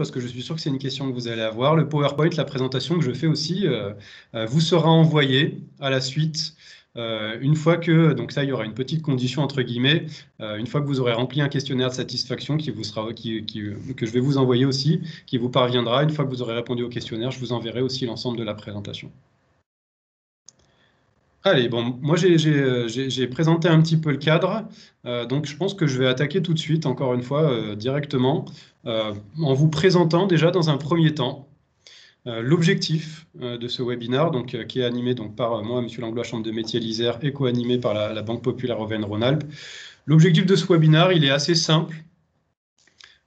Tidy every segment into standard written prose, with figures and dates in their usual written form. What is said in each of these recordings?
parce que je suis sûr que c'est une question que vous allez avoir. Le PowerPoint, la présentation que je fais aussi, vous sera envoyée à la suite. Une fois que, donc ça, il y aura une petite condition entre guillemets, une fois que vous aurez rempli un questionnaire de satisfaction que je vais vous envoyer aussi, qui vous parviendra. Une fois que vous aurez répondu au questionnaire, je vous enverrai aussi l'ensemble de la présentation. Allez, bon, moi j'ai présenté un petit peu le cadre, donc je pense que je vais attaquer tout de suite, encore une fois, directement, en vous présentant déjà dans un premier temps l'objectif de ce webinaire, donc, qui est animé donc, par moi, M. Langlois, Chambre de métiers l'Isère, et co-animé par la Banque Populaire Auvergne-Rhône-Alpes. L'objectif de ce webinaire, il est assez simple.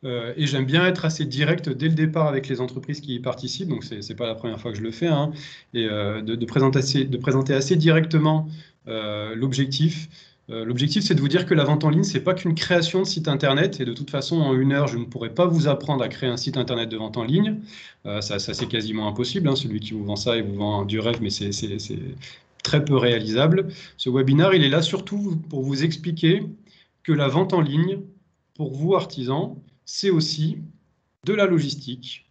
Et j'aime bien être assez direct dès le départ avec les entreprises qui y participent, donc ce n'est pas la première fois que je le fais, hein, et de présenter assez directement l'objectif. L'objectif, c'est de vous dire que la vente en ligne, ce n'est pas qu'une création de site internet, et de toute façon, en 1 heure, je ne pourrais pas vous apprendre à créer un site internet de vente en ligne. Ça c'est quasiment impossible, hein, celui qui vous vend ça, il vous vend du rêve, mais c'est très peu réalisable. Ce webinaire, il est là surtout pour vous expliquer que la vente en ligne, pour vous, artisans, c'est aussi de la logistique.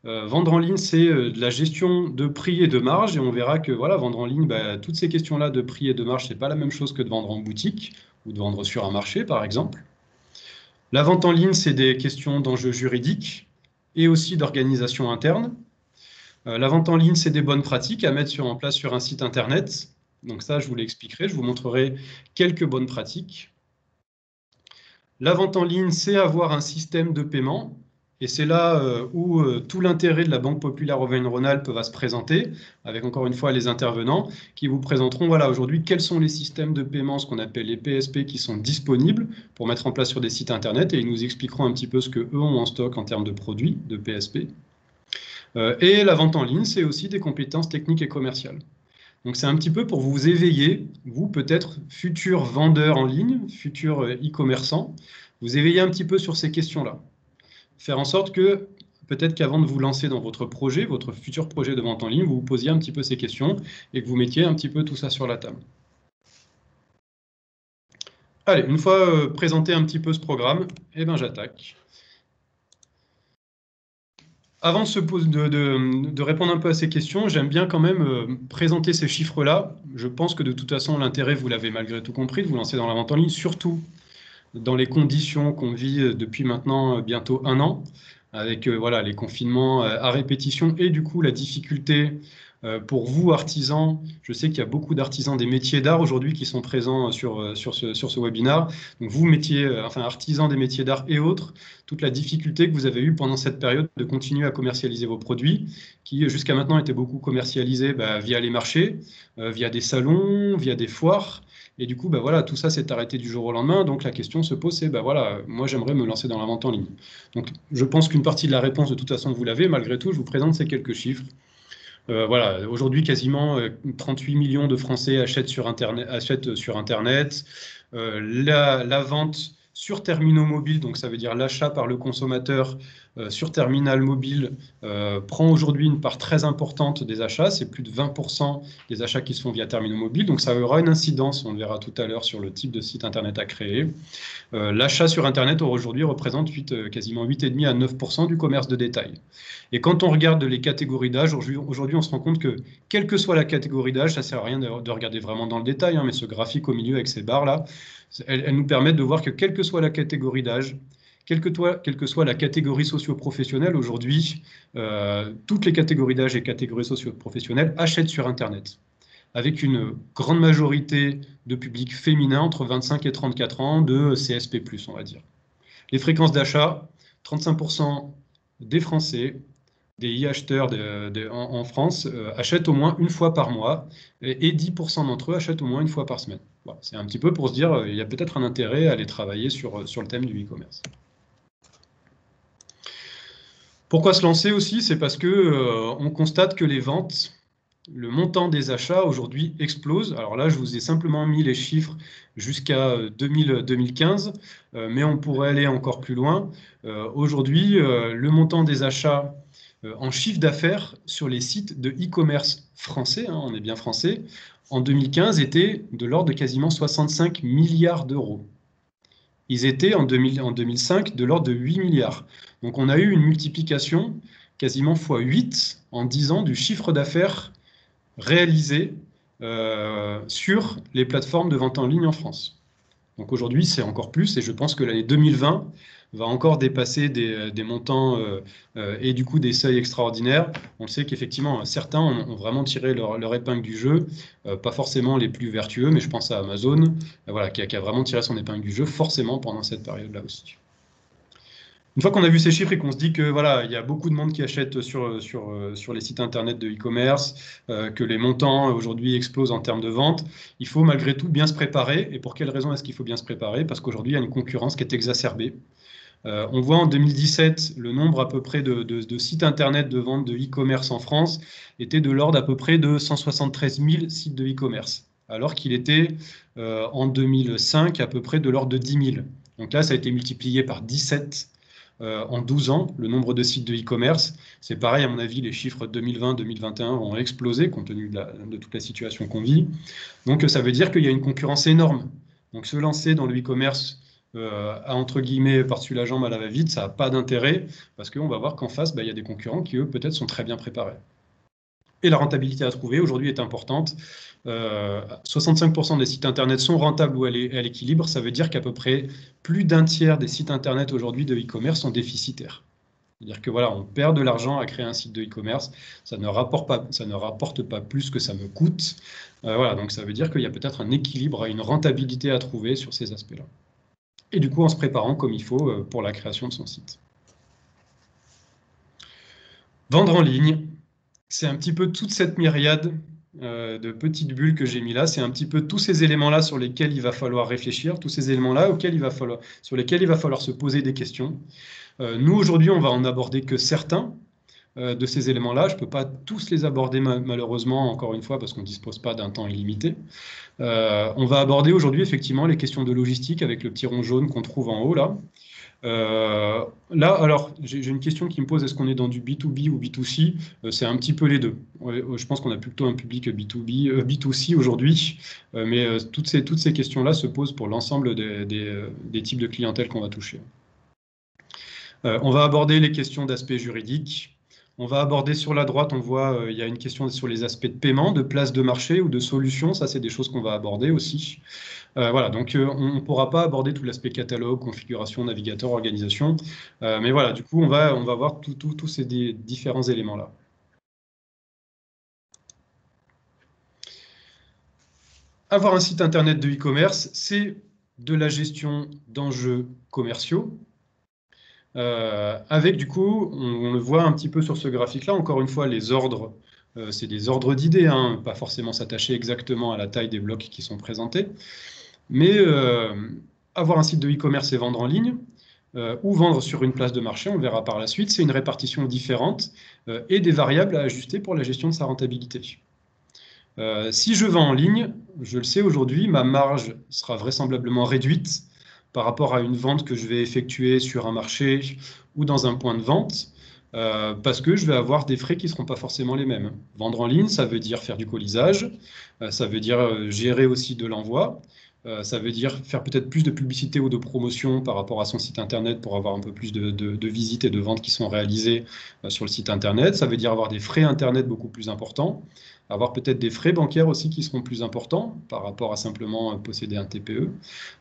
Vendre en ligne, c'est de la gestion de prix et de marge, et on verra que voilà, vendre en ligne, toutes ces questions-là de prix et de marge, ce n'est pas la même chose que de vendre en boutique ou de vendre sur un marché, par exemple. La vente en ligne, c'est des questions d'enjeux juridiques et aussi d'organisation interne. La vente en ligne, c'est des bonnes pratiques à mettre en place sur un site internet. Donc ça, je vous l'expliquerai, je vous montrerai quelques bonnes pratiques. La vente en ligne, c'est avoir un système de paiement, et c'est là où tout l'intérêt de la Banque Populaire Auvergne-Rhône-Alpes va se présenter, avec encore une fois les intervenants qui vous présenteront voilà, aujourd'hui quels sont les systèmes de paiement, ce qu'on appelle les PSP, qui sont disponibles pour mettre en place sur des sites internet, et ils nous expliqueront un petit peu ce qu'eux ont en stock en termes de produits, de PSP. Et la vente en ligne, c'est aussi des compétences techniques et commerciales. Donc c'est un petit peu pour vous éveiller, vous peut-être futurs vendeurs en ligne, futurs e-commerçants, vous éveiller un petit peu sur ces questions-là. Faire en sorte que peut-être qu'avant de vous lancer dans votre projet, votre futur projet de vente en ligne, vous vous posiez un petit peu ces questions et que vous mettiez un petit peu tout ça sur la table. Allez, une fois présenté un petit peu ce programme, eh ben j'attaque. Avant de répondre un peu à ces questions, j'aime bien quand même présenter ces chiffres-là. Je pense que de toute façon, l'intérêt, vous l'avez malgré tout compris, de vous lancer dans la vente en ligne, surtout dans les conditions qu'on vit depuis maintenant bientôt 1 an, avec voilà, les confinements à répétition et du coup la difficulté pour vous, artisans. Je sais qu'il y a beaucoup d'artisans des métiers d'art aujourd'hui qui sont présents sur ce webinaire. Donc vous, artisans des métiers d'art et autres, toute la difficulté que vous avez eue pendant cette période de continuer à commercialiser vos produits, qui jusqu'à maintenant étaient beaucoup commercialisés via les marchés, via des salons, via des foires. Et du coup, voilà, tout ça s'est arrêté du jour au lendemain. Donc la question se pose, c'est voilà, moi j'aimerais me lancer dans la vente en ligne. Donc je pense qu'une partie de la réponse, de toute façon, vous l'avez. Malgré tout, je vous présente ces quelques chiffres. Voilà, aujourd'hui, quasiment 38 millions de Français achètent sur Internet. La vente sur terminaux mobiles, donc ça veut dire l'achat par le consommateur sur terminal mobile, prend aujourd'hui une part très importante des achats. C'est plus de 20% des achats qui se font via terminaux mobiles. Donc ça aura une incidence, on le verra tout à l'heure, sur le type de site Internet à créer. L'achat sur Internet aujourd'hui représente quasiment 8,5 à 9% du commerce de détail. Et quand on regarde les catégories d'âge, aujourd'hui on se rend compte que, quelle que soit la catégorie d'âge, ça ne sert à rien de regarder vraiment dans le détail, hein, mais ce graphique au milieu avec ces barres-là, elles nous permettent de voir que quelle que soit la catégorie d'âge, quelle que soit la catégorie socio-professionnelle, aujourd'hui, toutes les catégories d'âge et catégories socio-professionnelles achètent sur Internet, avec une grande majorité de public féminin entre 25 et 34 ans, de CSP+, on va dire. Les fréquences d'achat, 35% des Français, des e-acheteurs en France, achètent au moins 1 fois par mois, et 10% d'entre eux achètent au moins 1 fois par semaine. Voilà, c'est un petit peu pour se dire, il y a peut-être un intérêt à aller travailler sur le thème du e-commerce. Pourquoi se lancer aussi? C'est parce que on constate que les ventes, le montant des achats aujourd'hui explose. Alors là, je vous ai simplement mis les chiffres jusqu'à 2015, mais on pourrait aller encore plus loin. Aujourd'hui, le montant des achats en chiffre d'affaires sur les sites de e-commerce français, hein, on est bien français, en 2015 était de l'ordre de quasiment 65 milliards d'euros. ils étaient en 2005 de l'ordre de 8 milliards. Donc on a eu une multiplication quasiment x8 en 10 ans du chiffre d'affaires réalisé sur les plateformes de vente en ligne en France. Donc aujourd'hui, c'est encore plus, et je pense que l'année 2020 va encore dépasser des montants et du coup des seuils extraordinaires. On sait qu'effectivement, certains ont vraiment tiré leur épingle du jeu, pas forcément les plus vertueux, mais je pense à Amazon, voilà, qui a vraiment tiré son épingle du jeu, forcément pendant cette période-là aussi. Une fois qu'on a vu ces chiffres et qu'on se dit que voilà, il y a beaucoup de monde qui achète sur les sites internet de e-commerce, que les montants aujourd'hui explosent en termes de vente, il faut malgré tout bien se préparer. Et pour quelle raison est-ce qu'il faut bien se préparer? Parce qu'aujourd'hui, il y a une concurrence qui est exacerbée. On voit en 2017, le nombre à peu près de sites internet de vente de e-commerce en France était de l'ordre à peu près de 173 000 sites de e-commerce, alors qu'il était en 2005 à peu près de l'ordre de 10 000. Donc là, ça a été multiplié par 17 en 12 ans, le nombre de sites de e-commerce. C'est pareil, à mon avis, les chiffres 2020-2021 vont exploser compte tenu de toute la situation qu'on vit. Donc ça veut dire qu'il y a une concurrence énorme. Donc se lancer dans le e-commerce à entre guillemets par-dessus la jambe à la va-vite, ça n'a pas d'intérêt parce qu'on va voir qu'en face, il y a des concurrents qui, eux, peut-être sont très bien préparés. Et la rentabilité à trouver aujourd'hui est importante. 65% des sites internet sont rentables ou à l'équilibre. Ça veut dire qu'à peu près plus d'un tiers des sites internet aujourd'hui de e-commerce sont déficitaires. C'est-à-dire que voilà, on perd de l'argent à créer un site de e-commerce, ça ne rapporte pas plus que ça me coûte. Voilà, donc ça veut dire qu'il y a peut-être un équilibre, une rentabilité à trouver sur ces aspects-là. Et du coup, en se préparant comme il faut pour la création de son site. Vendre en ligne, c'est un petit peu toute cette myriade de petites bulles que j'ai mis là. C'est un petit peu tous ces éléments-là sur lesquels il va falloir réfléchir, tous ces éléments-là sur lesquels il va falloir se poser des questions. Nous, aujourd'hui, on va en aborder que certains de ces éléments-là. Je ne peux pas tous les aborder malheureusement, encore une fois, parce qu'on ne dispose pas d'un temps illimité. On va aborder aujourd'hui effectivement les questions de logistique avec le petit rond jaune qu'on trouve en haut là. Là, alors, j'ai une question qui me pose, est-ce qu'on est dans du B2B ou B2C? C'est un petit peu les deux. Je pense qu'on a plutôt un public B2B, B2C aujourd'hui, mais toutes ces questions-là se posent pour l'ensemble des types de clientèle qu'on va toucher. On va aborder les questions d'aspect juridique. On va aborder sur la droite, on voit, il y a une question sur les aspects de paiement, de place de marché ou de solution. Ça, c'est des choses qu'on va aborder aussi. Voilà, donc on ne pourra pas aborder tout l'aspect catalogue, configuration, navigateur, organisation. Mais voilà, du coup, on va voir tous ces différents éléments-là. Avoir un site internet de e-commerce, c'est de la gestion d'enjeux commerciaux. Avec du coup, on le voit un petit peu sur ce graphique-là, encore une fois, les ordres, c'est des ordres d'idées, hein, pas forcément s'attacher exactement à la taille des blocs qui sont présentés. Mais avoir un site de e-commerce et vendre en ligne, ou vendre sur une place de marché, on le verra par la suite, c'est une répartition différente et des variables à ajuster pour la gestion de sa rentabilité. Si je vends en ligne, je le sais aujourd'hui, ma marge sera vraisemblablement réduite par rapport à une vente que je vais effectuer sur un marché ou dans un point de vente, parce que je vais avoir des frais qui ne seront pas forcément les mêmes. Vendre en ligne, ça veut dire faire du colisage, ça veut dire gérer aussi de l'envoi, ça veut dire faire peut-être plus de publicité ou de promotion par rapport à son site internet pour avoir un peu plus de visites et de ventes qui sont réalisées sur le site internet. Ça veut dire avoir des frais internet beaucoup plus importants, avoir peut-être des frais bancaires aussi qui seront plus importants par rapport à simplement posséder un TPE.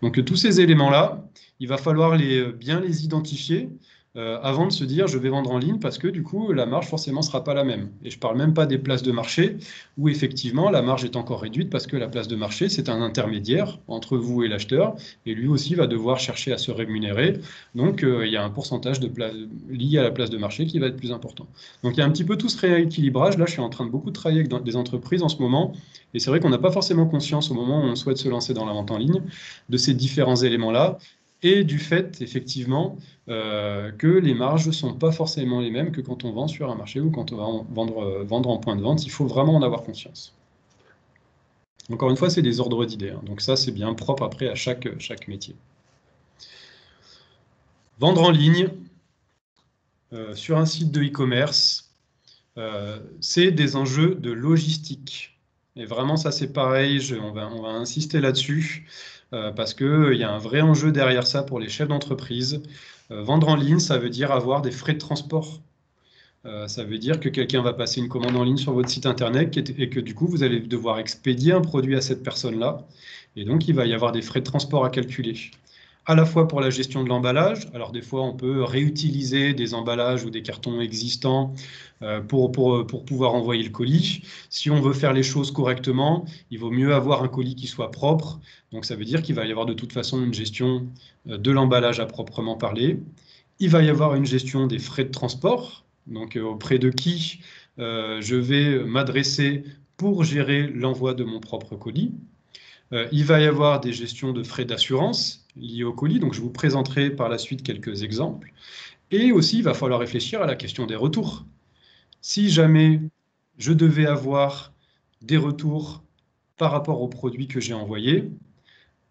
Donc tous ces éléments-là, il va falloir bien les identifier avant de se dire je vais vendre en ligne parce que du coup la marge forcément sera pas la même. Et je parle même pas des places de marché où effectivement la marge est encore réduite parce que la place de marché c'est un intermédiaire entre vous et l'acheteur et lui aussi va devoir chercher à se rémunérer. Donc il y a un pourcentage lié à la place de marché qui va être plus important. Donc il y a un petit peu tout ce rééquilibrage. Là je suis en train de beaucoup travailler avec des entreprises en ce moment et c'est vrai qu'on n'a pas forcément conscience au moment où on souhaite se lancer dans la vente en ligne de ces différents éléments-là et du fait, effectivement, que les marges ne sont pas forcément les mêmes que quand on vend sur un marché ou quand on va vendre en point de vente. Il faut vraiment en avoir conscience. Encore une fois, c'est des ordres d'idées. Hein. Donc ça, c'est bien propre après à chaque métier. Vendre en ligne sur un site de e-commerce, c'est des enjeux de logistique. Et vraiment, ça, c'est pareil, on va insister là-dessus. parce qu'il y a un vrai enjeu derrière ça pour les chefs d'entreprise. Vendre en ligne, ça veut dire avoir des frais de transport. Ça veut dire que quelqu'un va passer une commande en ligne sur votre site internet et que du coup, vous allez devoir expédier un produit à cette personne-là. Et donc, il va y avoir des frais de transport à calculer. À la fois pour la gestion de l'emballage. Alors, des fois, on peut réutiliser des emballages ou des cartons existants pour pouvoir envoyer le colis. Si on veut faire les choses correctement, il vaut mieux avoir un colis qui soit propre. Donc, ça veut dire qu'il va y avoir de toute façon une gestion de l'emballage à proprement parler. Il va y avoir une gestion des frais de transport. Donc, auprès de qui je vais m'adresser pour gérer l'envoi de mon propre colis. Il va y avoir des gestions de frais d'assurance liés au colis. Donc, je vous présenterai par la suite quelques exemples. Et aussi, il va falloir réfléchir à la question des retours. Si jamais je devais avoir des retours par rapport au produit que j'ai envoyé,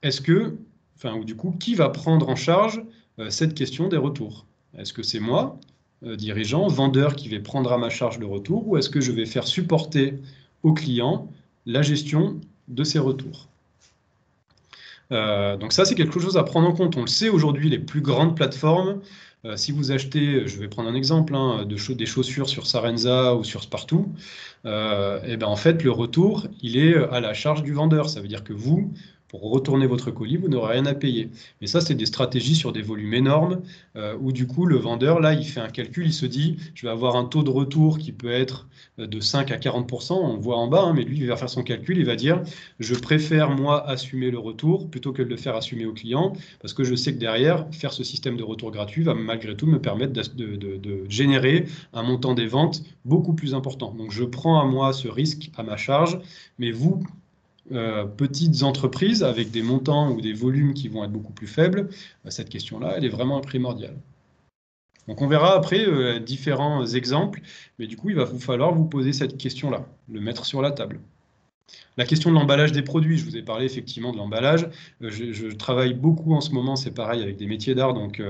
est-ce que, enfin, ou du coup, qui va prendre en charge cette question des retours? Est-ce que c'est moi, dirigeant, vendeur, qui vais prendre à ma charge le retour, ou est-ce que je vais faire supporter au client la gestion de ces retours? Donc ça, c'est quelque chose à prendre en compte. On le sait aujourd'hui, les plus grandes plateformes, si vous achetez, je vais prendre un exemple, hein, des chaussures sur Sarenza ou sur Spartoo, et ben en fait, le retour, il est à la charge du vendeur. Ça veut dire que vous, pour retourner votre colis, vous n'aurez rien à payer. Mais ça, c'est des stratégies sur des volumes énormes, où du coup, le vendeur, là, il fait un calcul, il se dit, je vais avoir un taux de retour qui peut être de 5 à 40%, on le voit en bas, hein, mais lui, il va faire son calcul, il va dire, je préfère, moi, assumer le retour plutôt que de le faire assumer au client, parce que je sais que derrière, faire ce système de retour gratuit va malgré tout me permettre de générer un montant des ventes beaucoup plus important. Donc, je prends à moi ce risque à ma charge, mais vous, petites entreprises avec des montants ou des volumes qui vont être beaucoup plus faibles, cette question-là, elle est vraiment primordiale. Donc on verra après différents exemples, mais du coup, il va vous falloir vous poser cette question-là, le mettre sur la table. La question de l'emballage des produits, je vous ai parlé effectivement de l'emballage. Je travaille beaucoup en ce moment, c'est pareil, avec des métiers d'art donc,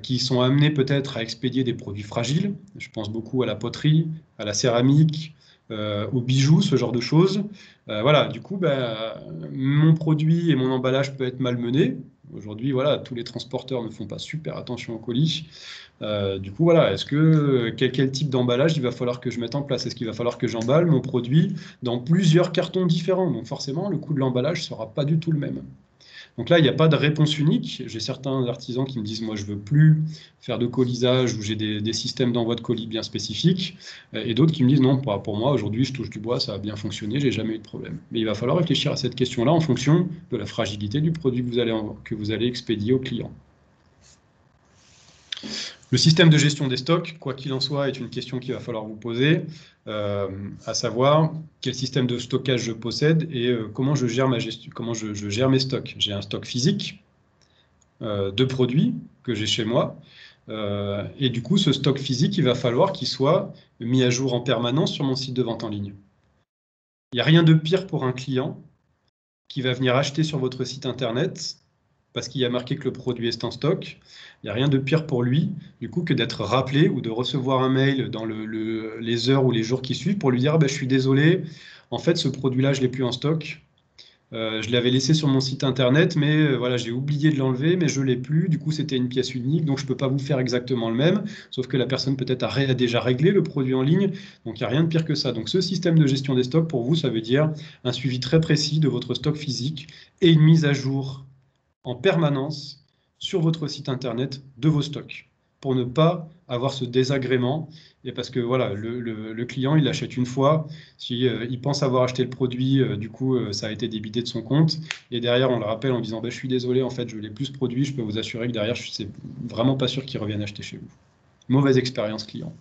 qui sont amenés peut-être à expédier des produits fragiles. Je pense beaucoup à la poterie, à la céramique, aux bijoux, ce genre de choses. Voilà, du coup, mon produit et mon emballage peut être malmené. Aujourd'hui, voilà, tous les transporteurs ne font pas super attention aux colis. Du coup, voilà, quel type d'emballage il va falloir que je mette en place? Est-ce qu'il va falloir que j'emballe mon produit dans plusieurs cartons différents? Donc forcément, le coût de l'emballage ne sera pas du tout le même. Donc là, il n'y a pas de réponse unique. J'ai certains artisans qui me disent, moi, je veux plus faire de colisage ou j'ai des systèmes d'envoi de colis bien spécifiques. Et d'autres qui me disent, non, pour moi, aujourd'hui, je touche du bois, ça a bien fonctionné, j'ai jamais eu de problème. Mais il va falloir réfléchir à cette question-là en fonction de la fragilité du produit que vous allez expédier au client. Le système de gestion des stocks, quoi qu'il en soit, est une question qu'il va falloir vous poser, à savoir quel système de stockage je possède et comment je gère je gère mes stocks. J'ai un stock physique de produits que j'ai chez moi, et du coup, ce stock physique, il va falloir qu'il soit mis à jour en permanence sur mon site de vente en ligne. Il n'y a rien de pire pour un client qui va venir acheter sur votre site internet parce qu'il y a marqué que le produit est en stock. Il n'y a rien de pire pour lui, du coup, que d'être rappelé ou de recevoir un mail dans les heures ou les jours qui suivent pour lui dire, ah ben, je suis désolé, en fait, ce produit-là, je ne l'ai plus en stock. Je l'avais laissé sur mon site internet, mais voilà, j'ai oublié de l'enlever, mais je ne l'ai plus. Du coup, c'était une pièce unique, donc je ne peux pas vous faire exactement le même. Sauf que la personne peut-être a déjà réglé le produit en ligne, donc il n'y a rien de pire que ça. Donc ce système de gestion des stocks, pour vous, ça veut dire un suivi très précis de votre stock physique et une mise à jour en permanence sur votre site internet de vos stocks pour ne pas avoir ce désagrément. Et parce que voilà, le client, il achète une fois, si, il pense avoir acheté le produit, du coup, ça a été débité de son compte. Et derrière, on le rappelle en disant, je suis désolé, en fait, je l'ai plus ce produit, je peux vous assurer que derrière, je suis vraiment pas sûr qu'il revienne acheter chez vous. Mauvaise expérience client.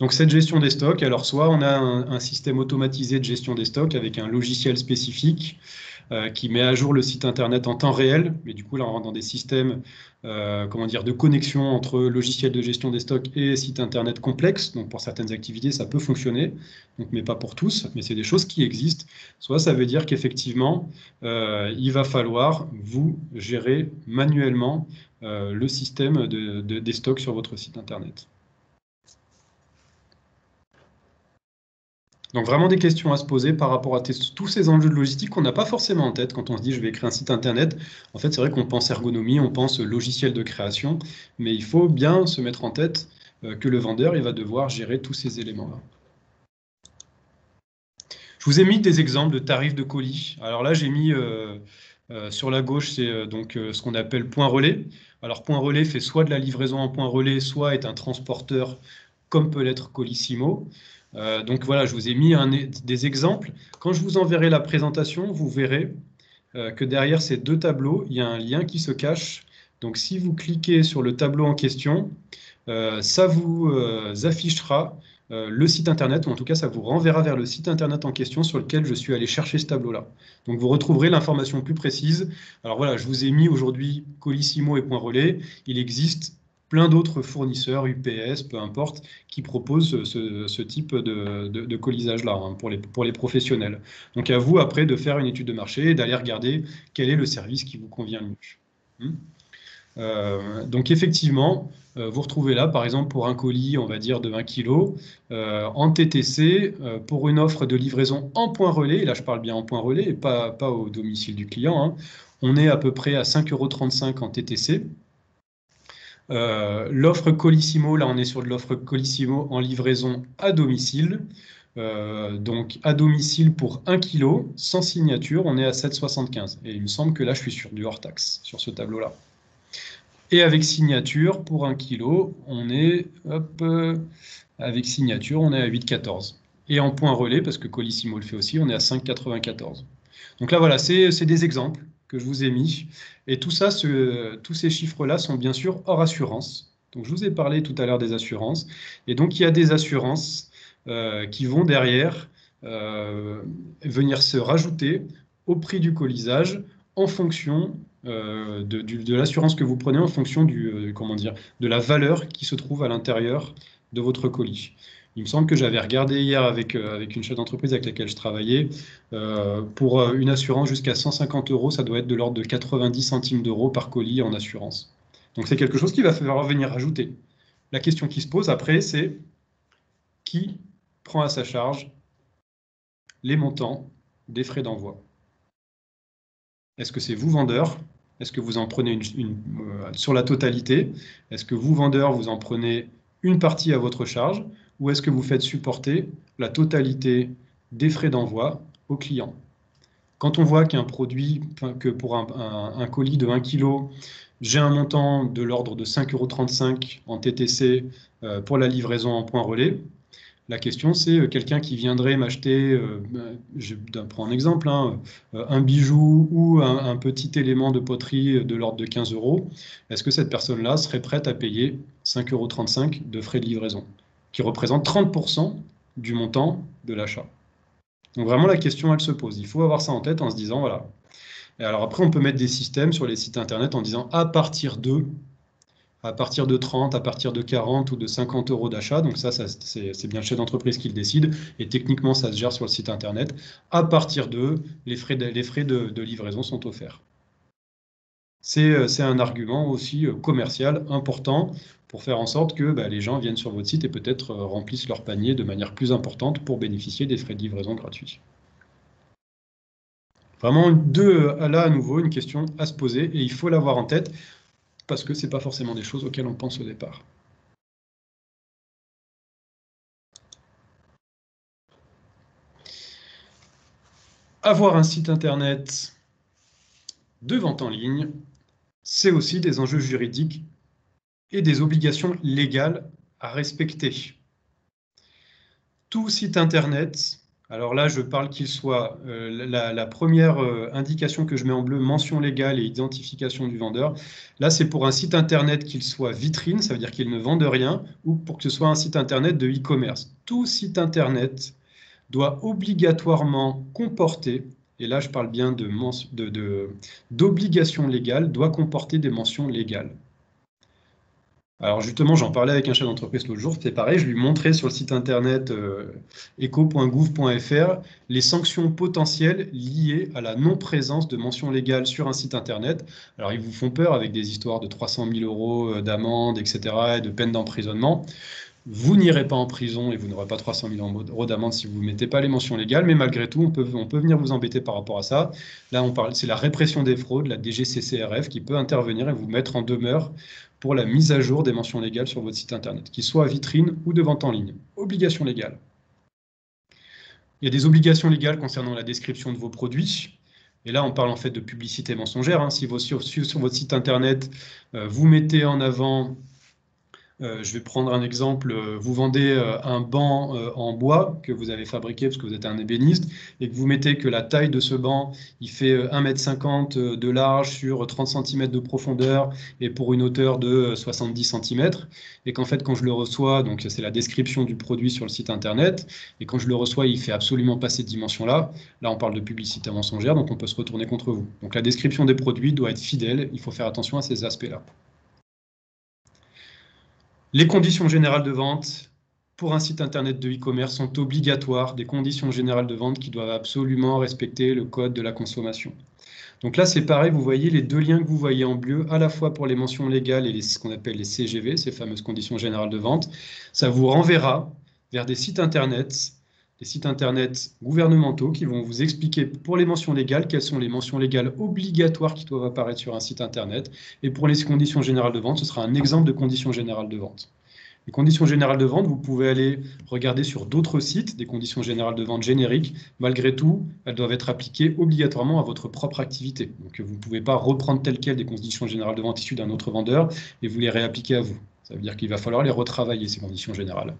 Donc cette gestion des stocks, alors soit on a un système automatisé de gestion des stocks avec un logiciel spécifique qui met à jour le site internet en temps réel, mais du coup là on rentre dans des systèmes de connexion entre logiciels de gestion des stocks et sites internet complexes. Donc pour certaines activités ça peut fonctionner, donc, mais pas pour tous, mais c'est des choses qui existent. Soit ça veut dire qu'effectivement il va falloir vous gérer manuellement le système des stocks sur votre site internet. Donc vraiment des questions à se poser par rapport à tous ces enjeux de logistique qu'on n'a pas forcément en tête quand on se dit je vais créer un site internet. En fait, c'est vrai qu'on pense ergonomie, on pense logiciel de création, mais il faut bien se mettre en tête que le vendeur il va devoir gérer tous ces éléments-là. Je vous ai mis des exemples de tarifs de colis. Alors là, j'ai mis sur la gauche, c'est donc ce qu'on appelle point relais. Alors point relais fait soit de la livraison en point relais, soit est un transporteur comme peut l'être Colissimo. Donc voilà, je vous ai mis des exemples. Quand je vous enverrai la présentation, vous verrez que derrière ces deux tableaux, il y a un lien qui se cache. Donc si vous cliquez sur le tableau en question, ça vous affichera le site internet, ou en tout cas ça vous renverra vers le site internet en question sur lequel je suis allé chercher ce tableau-là. Donc vous retrouverez l'information plus précise. Alors voilà, je vous ai mis aujourd'hui Colissimo et Point Relais. Il existe plein d'autres fournisseurs, UPS, peu importe, qui proposent ce type de colisage-là hein, pour les professionnels. Donc à vous après de faire une étude de marché et d'aller regarder quel est le service qui vous convient le mieux. Donc effectivement, vous retrouvez là, par exemple, pour un colis, on va dire de 1 kg, en TTC, pour une offre de livraison en point relais, et là je parle bien en point relais et pas au domicile du client, hein, on est à peu près à 5,35 € en TTC. L'offre Colissimo, là on est sur de l'offre Colissimo en livraison à domicile. Donc à domicile pour 1 kg, sans signature, on est à 7,75 €. Et il me semble que là je suis sur du hors taxe, sur ce tableau-là. Et avec signature, pour 1 kg, on est, avec signature, on est à 8,14 €. Et en point relais, parce que Colissimo le fait aussi, on est à 5,94 €. Donc là, voilà, c'est des exemples que je vous ai mis. Et tout ça, tous ces chiffres-là sont bien sûr hors assurance. Donc je vous ai parlé tout à l'heure des assurances. Et donc il y a des assurances qui vont derrière venir se rajouter au prix du colisage en fonction de l'assurance que vous prenez en fonction comment dire, de la valeur qui se trouve à l'intérieur de votre colis. Il me semble que j'avais regardé hier avec une chef d'entreprise avec laquelle je travaillais. Pour une assurance jusqu'à 150 €, ça doit être de l'ordre de 90 centimes d'euros par colis en assurance. Donc c'est quelque chose qu'il va falloir venir rajouter. La question qui se pose après, c'est qui prend à sa charge les montants des frais d'envoi? Est-ce que c'est vous, vendeur? Est-ce que vous en prenez sur la totalité? Est-ce que vous, vendeur, vous en prenez une partie à votre charge? Ou est-ce que vous faites supporter la totalité des frais d'envoi au client? Quand on voit qu'un produit, que pour un colis de 1 kg, j'ai un montant de l'ordre de 5,35 € en TTC pour la livraison en point relais, la question, c'est quelqu'un qui viendrait m'acheter, je prends un exemple, hein, un bijou ou un petit élément de poterie de l'ordre de 15 €. Est-ce que cette personne-là serait prête à payer 5,35 € de frais de livraison, qui représente 30% du montant de l'achat? Donc vraiment, la question, elle se pose. Il faut avoir ça en tête en se disant, voilà. Et alors après, on peut mettre des systèmes sur les sites internet en disant à partir de 30, à partir de 40 ou de 50 € d'achat. Donc ça c'est bien le chef d'entreprise qui le décide. Et techniquement, ça se gère sur le site internet. À partir de, les frais de livraison sont offerts. C'est un argument aussi commercial important pour faire en sorte que les gens viennent sur votre site et peut-être remplissent leur panier de manière plus importante pour bénéficier des frais de livraison gratuits. Vraiment, là à nouveau, une question à se poser et il faut l'avoir en tête parce que ce n'est pas forcément des choses auxquelles on pense au départ. Avoir un site internet de vente en ligne, c'est aussi des enjeux juridiques et des obligations légales à respecter. Tout site internet, alors là je parle qu'il soit la première indication que je mets en bleu, mention légale et identification du vendeur. Là c'est pour un site internet qu'il soit vitrine, ça veut dire qu'il ne vende rien, ou pour que ce soit un site internet de e-commerce. Tout site internet doit obligatoirement comporter, et là je parle bien d'obligation légale, doit comporter des mentions légales. Alors justement, j'en parlais avec un chef d'entreprise l'autre jour, c'était pareil, je lui montrais sur le site internet eco.gouv.fr les sanctions potentielles liées à la non-présence de mentions légales sur un site internet. Alors ils vous font peur avec des histoires de 300 000 € d'amende, etc., et de peine d'emprisonnement. Vous n'irez pas en prison et vous n'aurez pas 300 000 € d'amende si vous ne mettez pas les mentions légales, mais malgré tout, on peut venir vous embêter par rapport à ça. Là, c'est la répression des fraudes, la DGCCRF, qui peut intervenir et vous mettre en demeure pour la mise à jour des mentions légales sur votre site internet, qu'il soit à vitrine ou de vente en ligne. Obligation légale. Il y a des obligations légales concernant la description de vos produits. Et là, on parle en fait de publicité mensongère. Hein. Si sur votre site internet, vous mettez en avant... je vais prendre un exemple. Vous vendez un banc en bois que vous avez fabriqué parce que vous êtes un ébéniste et que vous mettez que la taille de ce banc, il fait 1,50 m de large sur 30 cm de profondeur et pour une hauteur de 70 cm. Et qu'en fait, quand je le reçois, donc c'est la description du produit sur le site internet, et quand je le reçois, il fait absolument pas ces dimensions-là. Là, on parle de publicité mensongère, donc on peut se retourner contre vous. Donc la description des produits doit être fidèle. Il faut faire attention à ces aspects-là. Les conditions générales de vente pour un site internet de e-commerce sont obligatoires, des conditions générales de vente qui doivent absolument respecter le code de la consommation. Donc là, c'est pareil, vous voyez les deux liens que vous voyez en bleu, à la fois pour les mentions légales et ce qu'on appelle les CGV, ces fameuses conditions générales de vente. Ça vous renverra vers des sites internet gouvernementaux qui vont vous expliquer pour les mentions légales quelles sont les mentions légales obligatoires qui doivent apparaître sur un site internet. Et pour les conditions générales de vente, ce sera un exemple de conditions générales de vente. Les conditions générales de vente, vous pouvez aller regarder sur d'autres sites, des conditions générales de vente génériques. Malgré tout, elles doivent être appliquées obligatoirement à votre propre activité. Donc vous ne pouvez pas reprendre telles quelles des conditions générales de vente issues d'un autre vendeur et vous les réappliquer à vous. Ça veut dire qu'il va falloir les retravailler, ces conditions générales.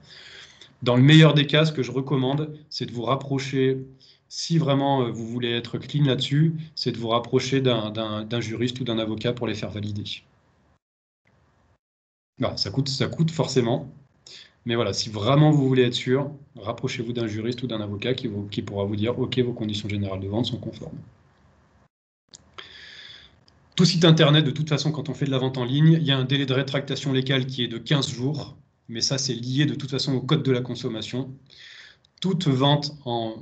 Dans le meilleur des cas, ce que je recommande, c'est de vous rapprocher, si vraiment vous voulez être clean là-dessus, c'est de vous rapprocher d'un juriste ou d'un avocat pour les faire valider. Voilà, ça coûte forcément, mais voilà, si vraiment vous voulez être sûr, rapprochez-vous d'un juriste ou d'un avocat qui pourra vous dire « Ok, vos conditions générales de vente sont conformes ». Tout site internet, de toute façon, quand on fait de la vente en ligne, il y a un délai de rétractation légale qui est de 15 jours, mais ça, c'est lié de toute façon au code de la consommation. Toute vente en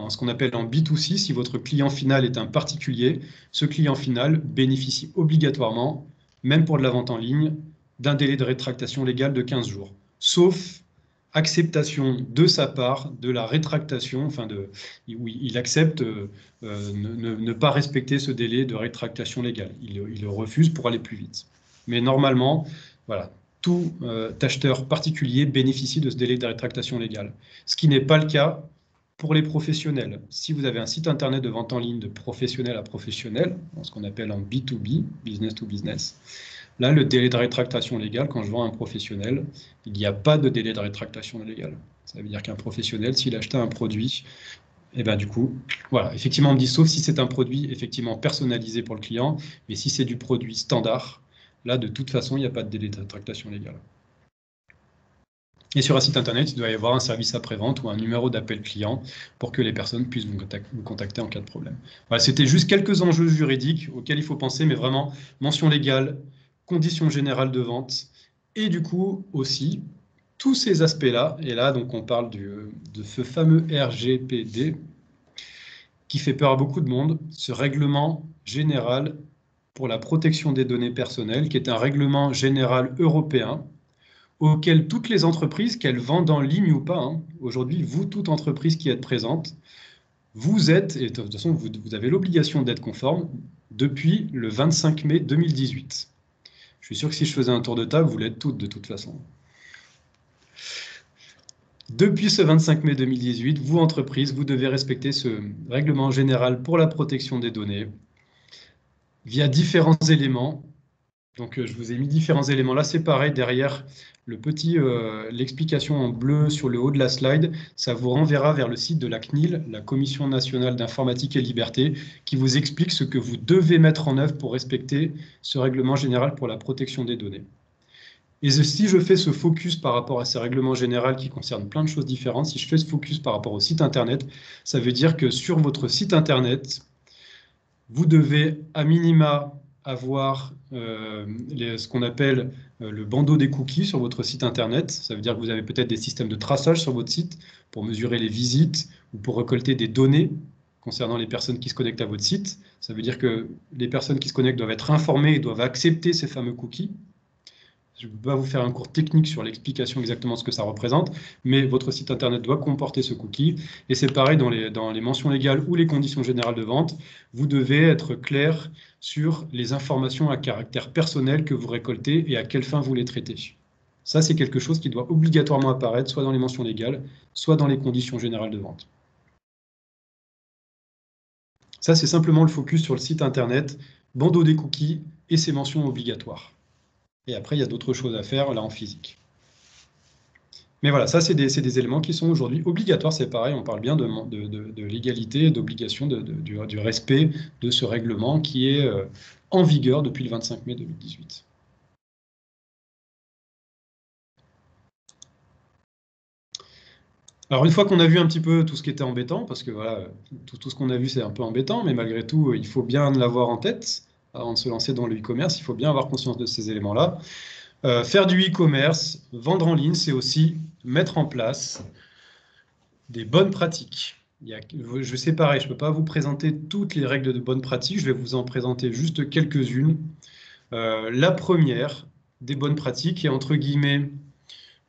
ce qu'on appelle en B2C, si votre client final est un particulier, ce client final bénéficie obligatoirement, même pour de la vente en ligne, d'un délai de rétractation légale de 15 jours, sauf acceptation de sa part de la rétractation, où il accepte ne pas respecter ce délai de rétractation légale. Il le refuse pour aller plus vite. Mais normalement, voilà, tout acheteur particulier bénéficie de ce délai de rétractation légale. Ce qui n'est pas le cas pour les professionnels. Si vous avez un site internet de vente en ligne de professionnel à professionnel, ce qu'on appelle en B2B, business to business, là, le délai de rétractation légale, quand je vends à un professionnel, il n'y a pas de délai de rétractation légale. Ça veut dire qu'un professionnel, s'il achetait un produit, et ben du coup, voilà, effectivement, on me dit, sauf si c'est un produit effectivement personnalisé pour le client, mais si c'est du produit standard, là, de toute façon, il n'y a pas de délai de rétractation légale. Et sur un site internet, il doit y avoir un service après-vente ou un numéro d'appel client pour que les personnes puissent vous contacter en cas de problème. Voilà, c'était juste quelques enjeux juridiques auxquels il faut penser, mais vraiment, mention légale, conditions générales de vente, et du coup aussi, tous ces aspects-là, et là, donc on parle de ce fameux RGPD, qui fait peur à beaucoup de monde, ce règlement général pour la protection des données personnelles, qui est un règlement général européen, auquel toutes les entreprises, qu'elles vendent en ligne ou pas, hein, aujourd'hui, vous, toute entreprise qui êtes présente, vous êtes, et de toute façon, vous avez l'obligation d'être conforme depuis le 25 mai 2018. Je suis sûr que si je faisais un tour de table, vous l'êtes toutes de toute façon. Depuis ce 25 mai 2018, vous, entreprise, vous devez respecter ce règlement général pour la protection des données via différents éléments. Donc, je vous ai mis différents éléments. Là, c'est pareil, derrière l'explication en bleu sur le haut de la slide, ça vous renverra vers le site de la CNIL, la Commission nationale d'informatique et liberté, qui vous explique ce que vous devez mettre en œuvre pour respecter ce règlement général pour la protection des données. Et si je fais ce focus par rapport à ces règlements généraux qui concernent plein de choses différentes, si je fais ce focus par rapport au site Internet, ça veut dire que sur votre site Internet, vous devez à minima avoir ce qu'on appelle le bandeau des cookies sur votre site Internet. Ça veut dire que vous avez peut-être des systèmes de traçage sur votre site pour mesurer les visites ou pour récolter des données concernant les personnes qui se connectent à votre site. Ça veut dire que les personnes qui se connectent doivent être informées et doivent accepter ces fameux cookies. Je ne peux pas vous faire un cours technique sur l'explication exactement de ce que ça représente, mais votre site internet doit comporter ce cookie. Et c'est pareil dans les mentions légales ou les conditions générales de vente. Vous devez être clair sur les informations à caractère personnel que vous récoltez et à quelle fin vous les traitez. Ça, c'est quelque chose qui doit obligatoirement apparaître, soit dans les mentions légales, soit dans les conditions générales de vente. Ça, c'est simplement le focus sur le site internet, bandeau des cookies et ses mentions obligatoires. Et après, il y a d'autres choses à faire là en physique. Mais voilà, ça, c'est des éléments qui sont aujourd'hui obligatoires. C'est pareil, on parle bien de l'égalité, d'obligation, du respect de ce règlement qui est en vigueur depuis le 25 mai 2018. Alors, une fois qu'on a vu un petit peu tout ce qui était embêtant, parce que voilà, tout ce qu'on a vu, c'est un peu embêtant, mais malgré tout, il faut bien l'avoir en tête. Avant de se lancer dans le e-commerce, il faut bien avoir conscience de ces éléments-là. Faire du e-commerce, vendre en ligne, c'est aussi mettre en place des bonnes pratiques. Je sais pareil, je ne peux pas vous présenter toutes les règles de bonnes pratiques, je vais vous en présenter juste quelques-unes. La première des bonnes pratiques est entre guillemets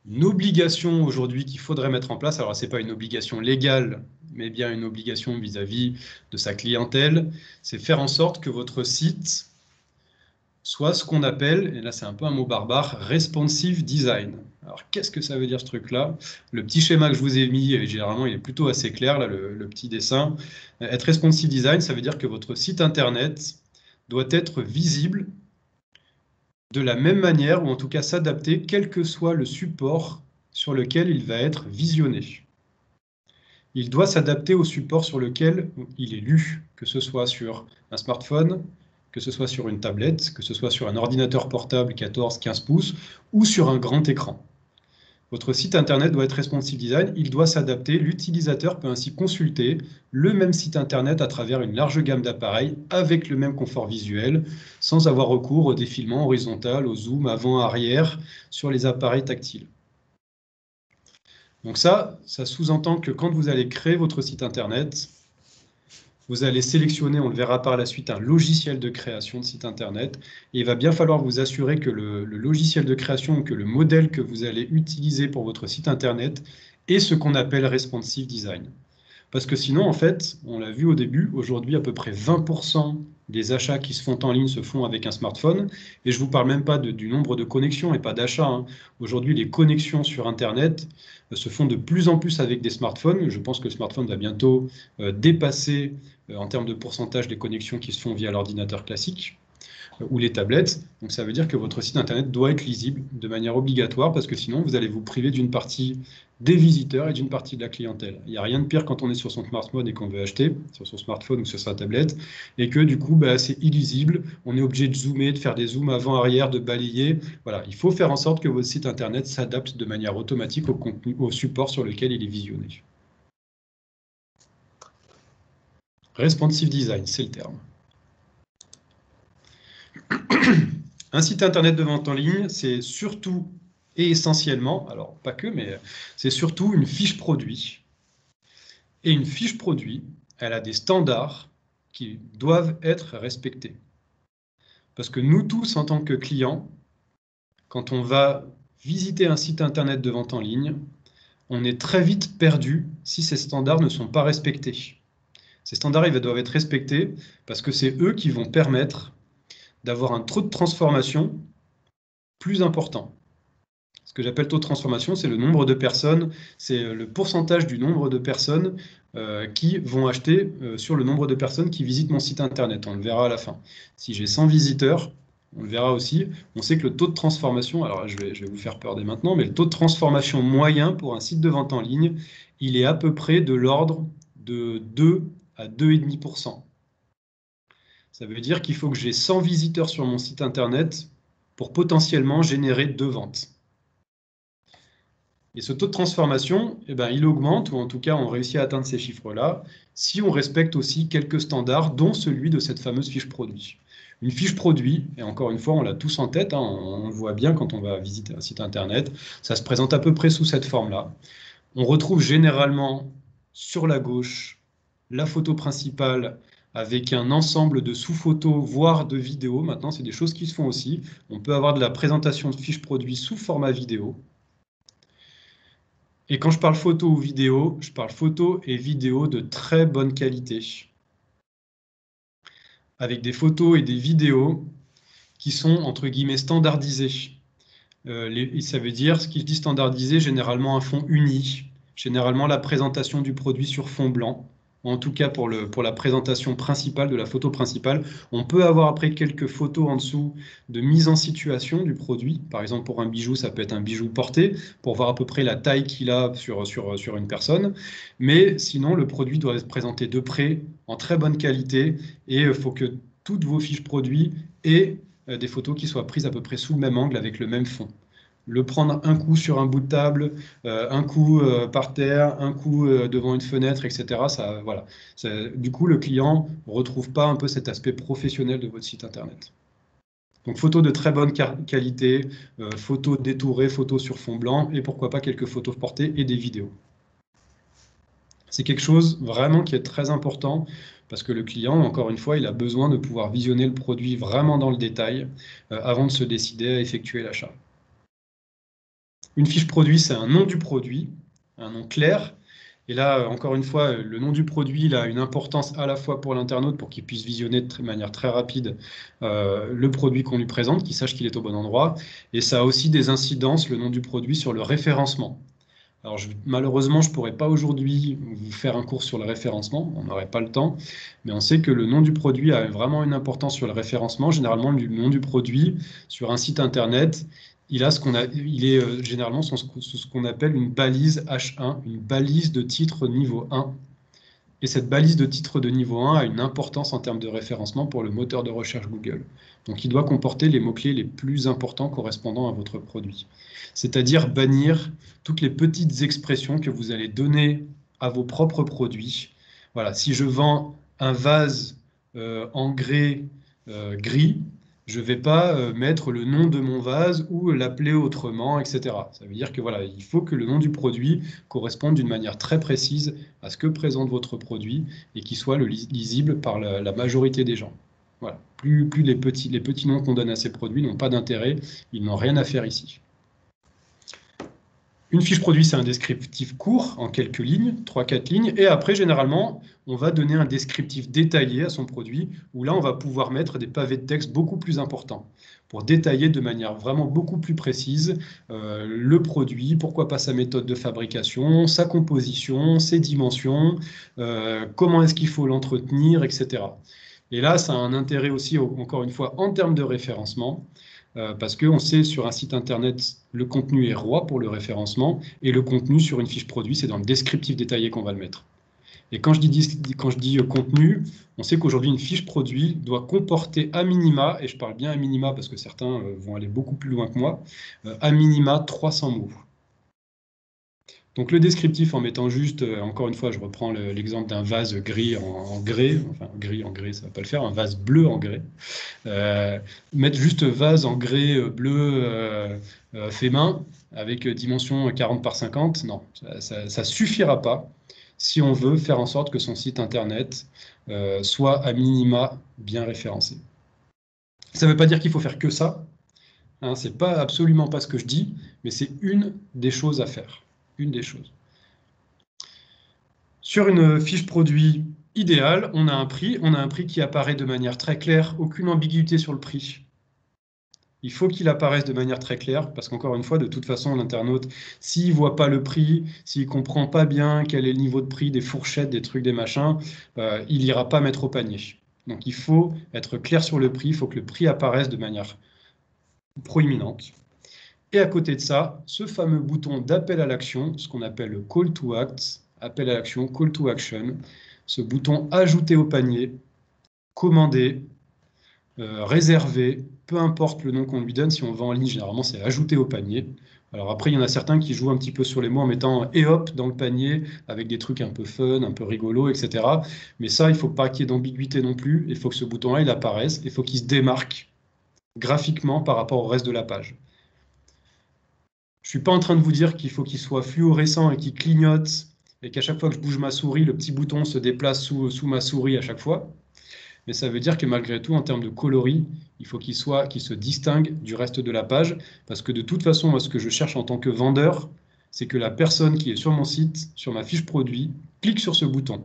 une obligation aujourd'hui qu'il faudrait mettre en place. Alors, ce n'est pas une obligation légale, mais bien une obligation vis-à-vis de sa clientèle. C'est faire en sorte que votre site soit ce qu'on appelle, et là c'est un peu un mot barbare, responsive design. Alors, qu'est-ce que ça veut dire ce truc-là? Le petit schéma que je vous ai mis, généralement, il est plutôt assez clair, là, le petit dessin. Être responsive design, ça veut dire que votre site internet doit être visible de la même manière, ou en tout cas s'adapter, quel que soit le support sur lequel il va être visionné. Il doit s'adapter au support sur lequel il est lu, que ce soit sur un smartphone, que ce soit sur une tablette, que ce soit sur un ordinateur portable 14-15 pouces, ou sur un grand écran. Votre site internet doit être responsive design, il doit s'adapter, l'utilisateur peut ainsi consulter le même site internet à travers une large gamme d'appareils avec le même confort visuel, sans avoir recours au défilement horizontal, au zoom avant-arrière sur les appareils tactiles. Donc ça sous-entend que quand vous allez créer votre site internet, vous allez sélectionner, on le verra par la suite, un logiciel de création de site internet. Et il va bien falloir vous assurer que le logiciel de création, que le modèle que vous allez utiliser pour votre site internet est ce qu'on appelle responsive design. Parce que sinon, en fait, on l'a vu au début, aujourd'hui, à peu près 20% des achats qui se font en ligne se font avec un smartphone. Et je ne vous parle même pas du nombre de connexions et pas d'achats, hein. Aujourd'hui, les connexions sur Internet se font de plus en plus avec des smartphones. Je pense que le smartphone va bientôt dépasser, en termes de pourcentage, les connexions qui se font via l'ordinateur classique ou les tablettes. Donc ça veut dire que votre site internet doit être lisible de manière obligatoire parce que sinon vous allez vous priver d'une partie des visiteurs et d'une partie de la clientèle. Il n'y a rien de pire quand on est sur son smartphone et qu'on veut acheter, sur son smartphone ou sur sa tablette, et que du coup c'est illisible, on est obligé de zoomer, de faire des zooms avant-arrière, de balayer. Voilà, il faut faire en sorte que votre site internet s'adapte de manière automatique au contenu, au support sur lequel il est visionné. Responsive design, c'est le terme. Un site internet de vente en ligne, c'est surtout et essentiellement, alors pas que, mais c'est surtout une fiche produit. Et une fiche produit, elle a des standards qui doivent être respectés. Parce que nous tous, en tant que clients, quand on va visiter un site internet de vente en ligne, on est très vite perdu si ces standards ne sont pas respectés. Ces standards, ils doivent être respectés parce que c'est eux qui vont permettre d'avoir un taux de transformation plus important. Ce que j'appelle taux de transformation, c'est le nombre de personnes, c'est le pourcentage du nombre de personnes qui vont acheter sur le nombre de personnes qui visitent mon site internet. On le verra à la fin. Si j'ai 100 visiteurs, on le verra aussi, on sait que le taux de transformation, alors je vais vous faire peur dès maintenant, mais le taux de transformation moyen pour un site de vente en ligne, il est à peu près de l'ordre de 2 à 2,5%. Ça veut dire qu'il faut que j'ai 100 visiteurs sur mon site internet pour potentiellement générer 2 ventes. Et ce taux de transformation, il augmente, ou en tout cas on réussit à atteindre ces chiffres-là, si on respecte aussi quelques standards, dont celui de cette fameuse fiche produit. Une fiche produit, et encore une fois, on l'a tous en tête, hein, on le voit bien quand on va visiter un site internet, ça se présente à peu près sous cette forme-là. On retrouve généralement sur la gauche la photo principale avec un ensemble de sous-photos, voire de vidéos. Maintenant, c'est des choses qui se font aussi. On peut avoir de la présentation de fiches produits sous format vidéo. Et quand je parle photo ou vidéo, je parle photo et vidéo de très bonne qualité, avec des photos et des vidéos qui sont, entre guillemets, standardisées. Ça veut dire, ce qui se dit standardisé, généralement un fond uni, généralement la présentation du produit sur fond blanc, en tout cas pour la présentation principale, de la photo principale. On peut avoir après quelques photos en dessous de mise en situation du produit. Par exemple, pour un bijou, ça peut être un bijou porté, pour voir à peu près la taille qu'il a sur une personne. Mais sinon, le produit doit être présenté de près, en très bonne qualité, et il faut que toutes vos fiches produits aient des photos qui soient prises à peu près sous le même angle avec le même fond. Le prendre un coup sur un bout de table, un coup par terre, un coup devant une fenêtre, etc. Ça, voilà. Du coup, le client ne retrouve pas un peu cet aspect professionnel de votre site Internet. Donc, photos de très bonne qualité, photos détourées, photos sur fond blanc, et pourquoi pas quelques photos portées et des vidéos. C'est quelque chose vraiment qui est très important parce que le client, encore une fois, il a besoin de pouvoir visionner le produit vraiment dans le détail avant de se décider à effectuer l'achat. Une fiche produit, c'est un nom du produit, un nom clair. Et là, encore une fois, le nom du produit il a une importance à la fois pour l'internaute, pour qu'il puisse visionner de manière très rapide le produit qu'on lui présente, qu'il sache qu'il est au bon endroit. Et ça a aussi des incidences, le nom du produit, sur le référencement. Alors, malheureusement, je ne pourrais pas aujourd'hui vous faire un cours sur le référencement, on n'aurait pas le temps, mais on sait que le nom du produit a vraiment une importance sur le référencement. Généralement, le nom du produit sur un site internet, il est généralement sous ce qu'on appelle une balise H1, une balise de titre niveau 1. Et cette balise de titre de niveau 1 a une importance en termes de référencement pour le moteur de recherche Google. Donc, il doit comporter les mots-clés les plus importants correspondant à votre produit. C'est-à-dire bannir toutes les petites expressions que vous allez donner à vos propres produits. Voilà, si je vends un vase en grès gris, je ne vais pas mettre le nom de mon vase ou l'appeler autrement, etc. Ça veut dire que voilà, il faut que le nom du produit corresponde d'une manière très précise à ce que présente votre produit et qu'il soit lisible par la majorité des gens. Voilà. Plus les petits noms qu'on donne à ces produits n'ont pas d'intérêt, ils n'ont rien à faire ici. Une fiche produit, c'est un descriptif court, en quelques lignes, 3-4 lignes, et après, généralement, on va donner un descriptif détaillé à son produit, où là, on va pouvoir mettre des pavés de texte beaucoup plus importants, pour détailler de manière vraiment beaucoup plus précise le produit, pourquoi pas sa méthode de fabrication, sa composition, ses dimensions, comment est-ce qu'il faut l'entretenir, etc. Et là, ça a un intérêt aussi, encore une fois, en termes de référencement, parce qu'on sait sur un site internet, le contenu est roi pour le référencement, et le contenu sur une fiche produit, c'est dans le descriptif détaillé qu'on va le mettre. Et quand je dis contenu, on sait qu'aujourd'hui, une fiche produit doit comporter à minima, et je parle bien à minima parce que certains vont aller beaucoup plus loin que moi, à minima 300 mots. Donc le descriptif en mettant juste, encore une fois, je reprends l'exemple d'un vase gris en grès, enfin gris en grès, ça ne va pas le faire, un vase bleu en grès. Mettre juste vase en grès bleu fait main avec dimension 40 par 50, non, ça suffira pas si on veut faire en sorte que son site internet soit à minima bien référencé. Ça ne veut pas dire qu'il faut faire que ça, hein, c'est pas absolument pas ce que je dis, mais c'est une des choses à faire, une des choses. Sur une fiche produit idéale, on a un prix qui apparaît de manière très claire, aucune ambiguïté sur le prix. Il faut qu'il apparaisse de manière très claire, parce qu'encore une fois, de toute façon, l'internaute, s'il ne voit pas le prix, s'il ne comprend pas bien quel est le niveau de prix des fourchettes, des trucs, des machins, il n'ira pas mettre au panier. Donc il faut être clair sur le prix, il faut que le prix apparaisse de manière proéminente. Et à côté de ça, ce fameux bouton d'appel à l'action, ce qu'on appelle le call to act, appel à l'action, call to action, ce bouton ajouter au panier, commander, réserver, peu importe le nom qu'on lui donne, si on vend en ligne, généralement c'est ajouter au panier. Alors après, il y en a certains qui jouent un petit peu sur les mots en mettant et hop dans le panier avec des trucs un peu fun, un peu rigolo, etc. Mais ça, il ne faut pas qu'il y ait d'ambiguïté non plus. Il faut que ce bouton-là, il apparaisse. Il faut qu'il se démarque graphiquement par rapport au reste de la page. Je ne suis pas en train de vous dire qu'il faut qu'il soit fluorescent et qu'il clignote et qu'à chaque fois que je bouge ma souris, le petit bouton se déplace sous ma souris à chaque fois. mais ça veut dire que malgré tout, en termes de coloris, il faut qu'il se distingue du reste de la page, parce que de toute façon, moi, ce que je cherche en tant que vendeur, c'est que la personne qui est sur mon site, sur ma fiche produit, clique sur ce bouton.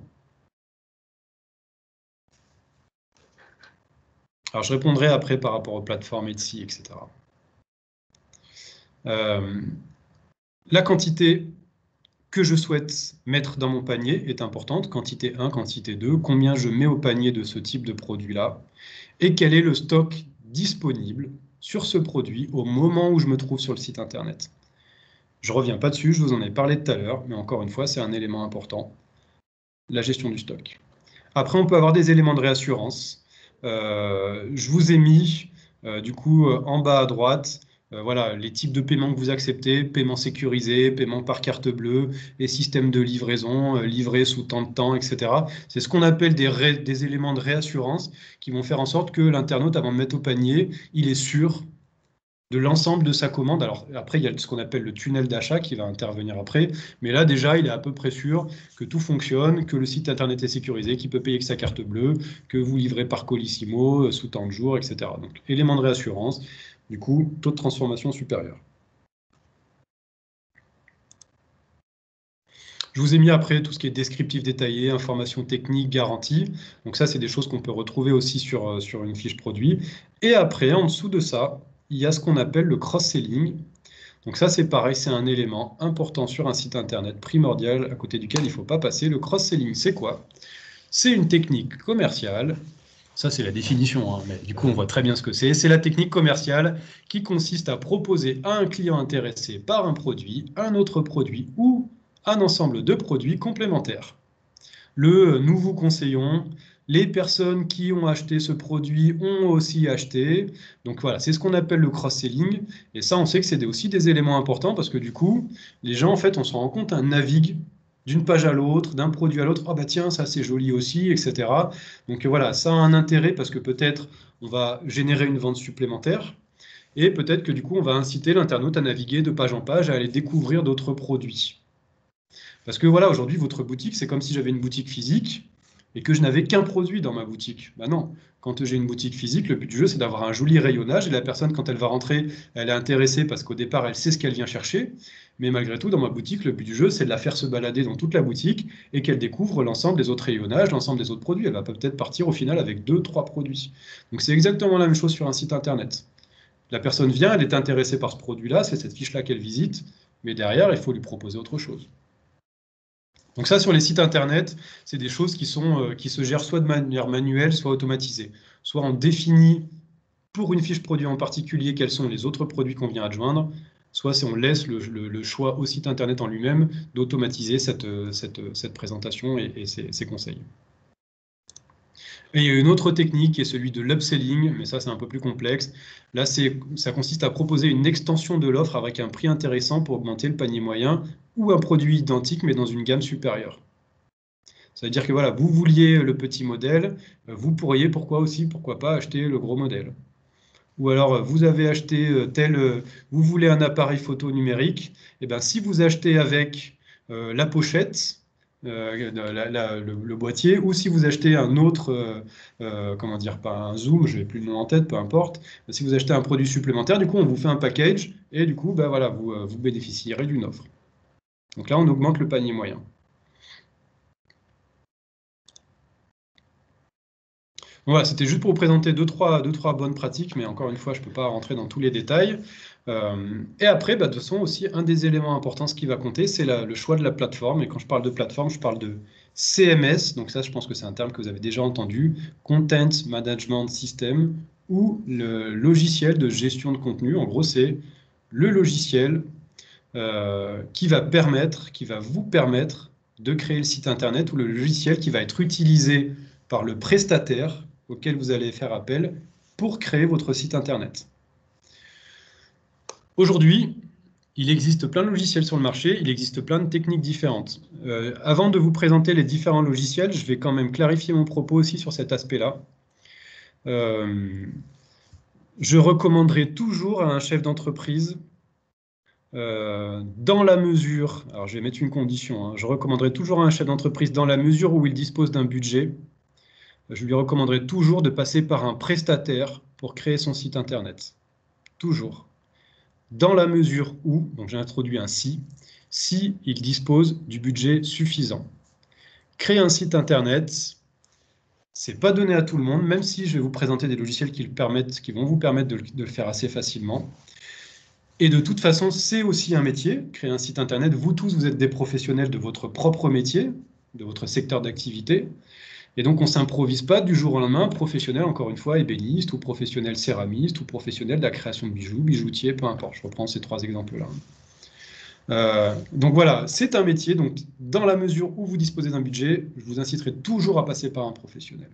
Alors, je répondrai après par rapport aux plateformes Etsy, etc. La quantité que je souhaite mettre dans mon panier est importante, quantité 1, quantité 2, combien je mets au panier de ce type de produit-là, et quel est le stock disponible sur ce produit au moment où je me trouve sur le site internet. Je ne reviens pas dessus, je vous en ai parlé tout à l'heure, mais encore une fois, c'est un élément important, la gestion du stock. Après, on peut avoir des éléments de réassurance. Je vous ai mis, du coup, en bas à droite, voilà, les types de paiements que vous acceptez, paiement sécurisé, paiement par carte bleue, les systèmes de livraison, livré sous tant de temps, etc. C'est ce qu'on appelle des éléments de réassurance qui vont faire en sorte que l'internaute, avant de mettre au panier, il est sûr de l'ensemble de sa commande. Alors après, il y a ce qu'on appelle le tunnel d'achat qui va intervenir après, mais là déjà, il est à peu près sûr que tout fonctionne, que le site internet est sécurisé, qu'il peut payer avec sa carte bleue, que vous livrez par Colissimo sous tant de jours, etc. Donc élément de réassurance, du coup, taux de transformation supérieur. Je vous ai mis après tout ce qui est descriptif détaillé, information technique, garantie. Donc ça, c'est des choses qu'on peut retrouver aussi sur une fiche produit. Et après, en dessous de ça, il y a ce qu'on appelle le cross-selling. Donc ça, c'est pareil, c'est un élément important sur un site internet primordial à côté duquel il ne faut pas passer. Le cross-selling, c'est quoi? C'est une technique commerciale. Ça, c'est la définition, hein, mais du coup, on voit très bien ce que c'est. C'est la technique commerciale qui consiste à proposer à un client intéressé par un produit, un autre produit ou un ensemble de produits complémentaires. Nous vous conseillons, les personnes qui ont acheté ce produit ont aussi acheté. Donc voilà, c'est ce qu'on appelle le cross-selling. Et ça, on sait que c'est aussi des éléments importants parce que du coup, les gens, en fait, on se rend compte, naviguent d'une page à l'autre, d'un produit à l'autre. Ah bah tiens, ça c'est joli aussi, etc. Donc voilà, ça a un intérêt parce que peut-être on va générer une vente supplémentaire. Et peut-être que du coup, on va inciter l'internaute à naviguer de page en page, à aller découvrir d'autres produits. Parce que voilà, aujourd'hui, votre boutique, c'est comme si j'avais une boutique physique et que je n'avais qu'un produit dans ma boutique. Ben non, quand j'ai une boutique physique, le but du jeu, c'est d'avoir un joli rayonnage et la personne, quand elle va rentrer, elle est intéressée parce qu'au départ, elle sait ce qu'elle vient chercher. Mais malgré tout, dans ma boutique, le but du jeu, c'est de la faire se balader dans toute la boutique et qu'elle découvre l'ensemble des autres rayonnages, l'ensemble des autres produits. Elle va peut-être partir au final avec 2, 3 produits. Donc c'est exactement la même chose sur un site internet. La personne vient, elle est intéressée par ce produit-là, c'est cette fiche-là qu'elle visite, mais derrière, il faut lui proposer autre chose. Donc ça, sur les sites internet, c'est des choses qui se gèrent soit de manière manuelle, soit automatisée. Soit on définit pour une fiche produit en particulier quels sont les autres produits qu'on vient adjoindre, soit on laisse le choix au site internet en lui-même d'automatiser cette présentation et ces conseils. Et il y a une autre technique qui est celui de l'upselling, mais ça c'est un peu plus complexe. Là, ça consiste à proposer une extension de l'offre avec un prix intéressant pour augmenter le panier moyen ou un produit identique mais dans une gamme supérieure. Ça veut dire que voilà, vous vouliez le petit modèle, vous pourriez pourquoi pas acheter le gros modèle. Ou alors vous avez acheté vous voulez un appareil photo numérique, et ben si vous achetez avec la pochette, le boîtier, ou si vous achetez un autre, comment dire, pas un zoom, je n'ai plus le nom en tête, peu importe, si vous achetez un produit supplémentaire, du coup on vous fait un package et du coup ben voilà, vous bénéficierez d'une offre. Donc là on augmente le panier moyen. Voilà, c'était juste pour vous présenter deux, trois bonnes pratiques, mais encore une fois, je ne peux pas rentrer dans tous les détails. Et après, bah, de toute façon, aussi, un des éléments importants, ce qui va compter, c'est le choix de la plateforme. Et quand je parle de plateforme, je parle de CMS. Donc ça, je pense que c'est un terme que vous avez déjà entendu, Content Management System, ou le logiciel de gestion de contenu. En gros, c'est le logiciel qui va vous permettre de créer le site Internet, ou le logiciel qui va être utilisé par le prestataire auquel vous allez faire appel pour créer votre site Internet. Aujourd'hui, il existe plein de logiciels sur le marché, il existe plein de techniques différentes. Avant de vous présenter les différents logiciels, je vais quand même clarifier mon propos aussi sur cet aspect-là. Je recommanderais toujours à un chef d'entreprise, dans la mesure, alors je vais mettre une condition, je recommanderais toujours à un chef d'entreprise dans la mesure où il dispose d'un budget, je lui recommanderais toujours de passer par un prestataire pour créer son site internet. Toujours. Dans la mesure où, donc j'ai introduit un si il dispose du budget suffisant. Créer un site internet, c'est pas donné à tout le monde, même si je vais vous présenter des logiciels qui vont vous permettre de le faire assez facilement. Et de toute façon, c'est aussi un métier, créer un site internet. Vous tous, vous êtes des professionnels de votre propre métier, de votre secteur d'activité. Et donc, on ne s'improvise pas du jour au lendemain, professionnel, encore une fois, ébéniste, ou professionnel céramiste, ou professionnel de la création de bijoux, bijoutier, peu importe. Je reprends ces 3 exemples-là. Donc voilà, c'est un métier. Donc, dans la mesure où vous disposez d'un budget, je vous inciterai toujours à passer par un professionnel.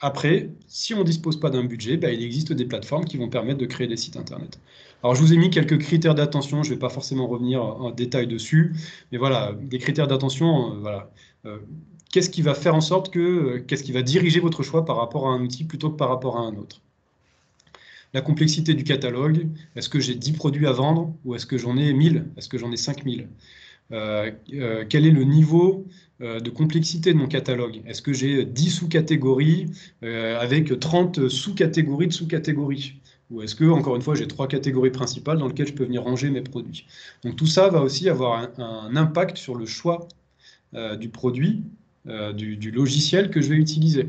Après, si on ne dispose pas d'un budget, il existe des plateformes qui vont permettre de créer des sites internet. Alors, je vous ai mis quelques critères d'attention, je ne vais pas forcément revenir en détail dessus, mais voilà, des critères d'attention, voilà. Qu'est-ce qui va faire en sorte qu'est-ce qui va diriger votre choix par rapport à un outil plutôt que par rapport à un autre? La complexité du catalogue, est-ce que j'ai 10 produits à vendre ou est-ce que j'en ai 1000? Est-ce que j'en ai 5000? Quel est le niveau de complexité de mon catalogue? Est-ce que j'ai 10 sous-catégories avec 30 sous-catégories de sous-catégories? Ou est-ce que, encore une fois, j'ai 3 catégories principales dans lesquelles je peux venir ranger mes produits? Donc tout ça va aussi avoir un impact sur le choix du produit, du logiciel que je vais utiliser.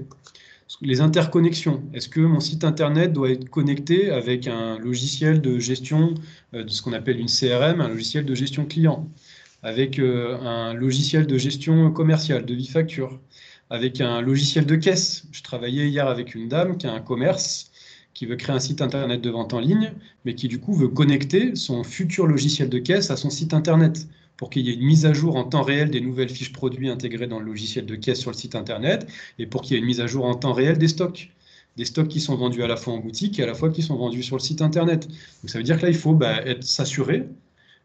Les interconnexions. Est-ce que mon site internet doit être connecté avec un logiciel de gestion de ce qu'on appelle une CRM, un logiciel de gestion client, avec un logiciel de gestion commerciale, de e-facture, avec un logiciel de caisse? Je travaillais hier avec une dame qui a un commerce, qui veut créer un site internet de vente en ligne, mais qui du coup veut connecter son futur logiciel de caisse à son site internet, pour qu'il y ait une mise à jour en temps réel des nouvelles fiches produits intégrées dans le logiciel de caisse sur le site internet, et pour qu'il y ait une mise à jour en temps réel des stocks. Des stocks qui sont vendus à la fois en boutique et à la fois qui sont vendus sur le site internet. Donc ça veut dire que là, il faut s'assurer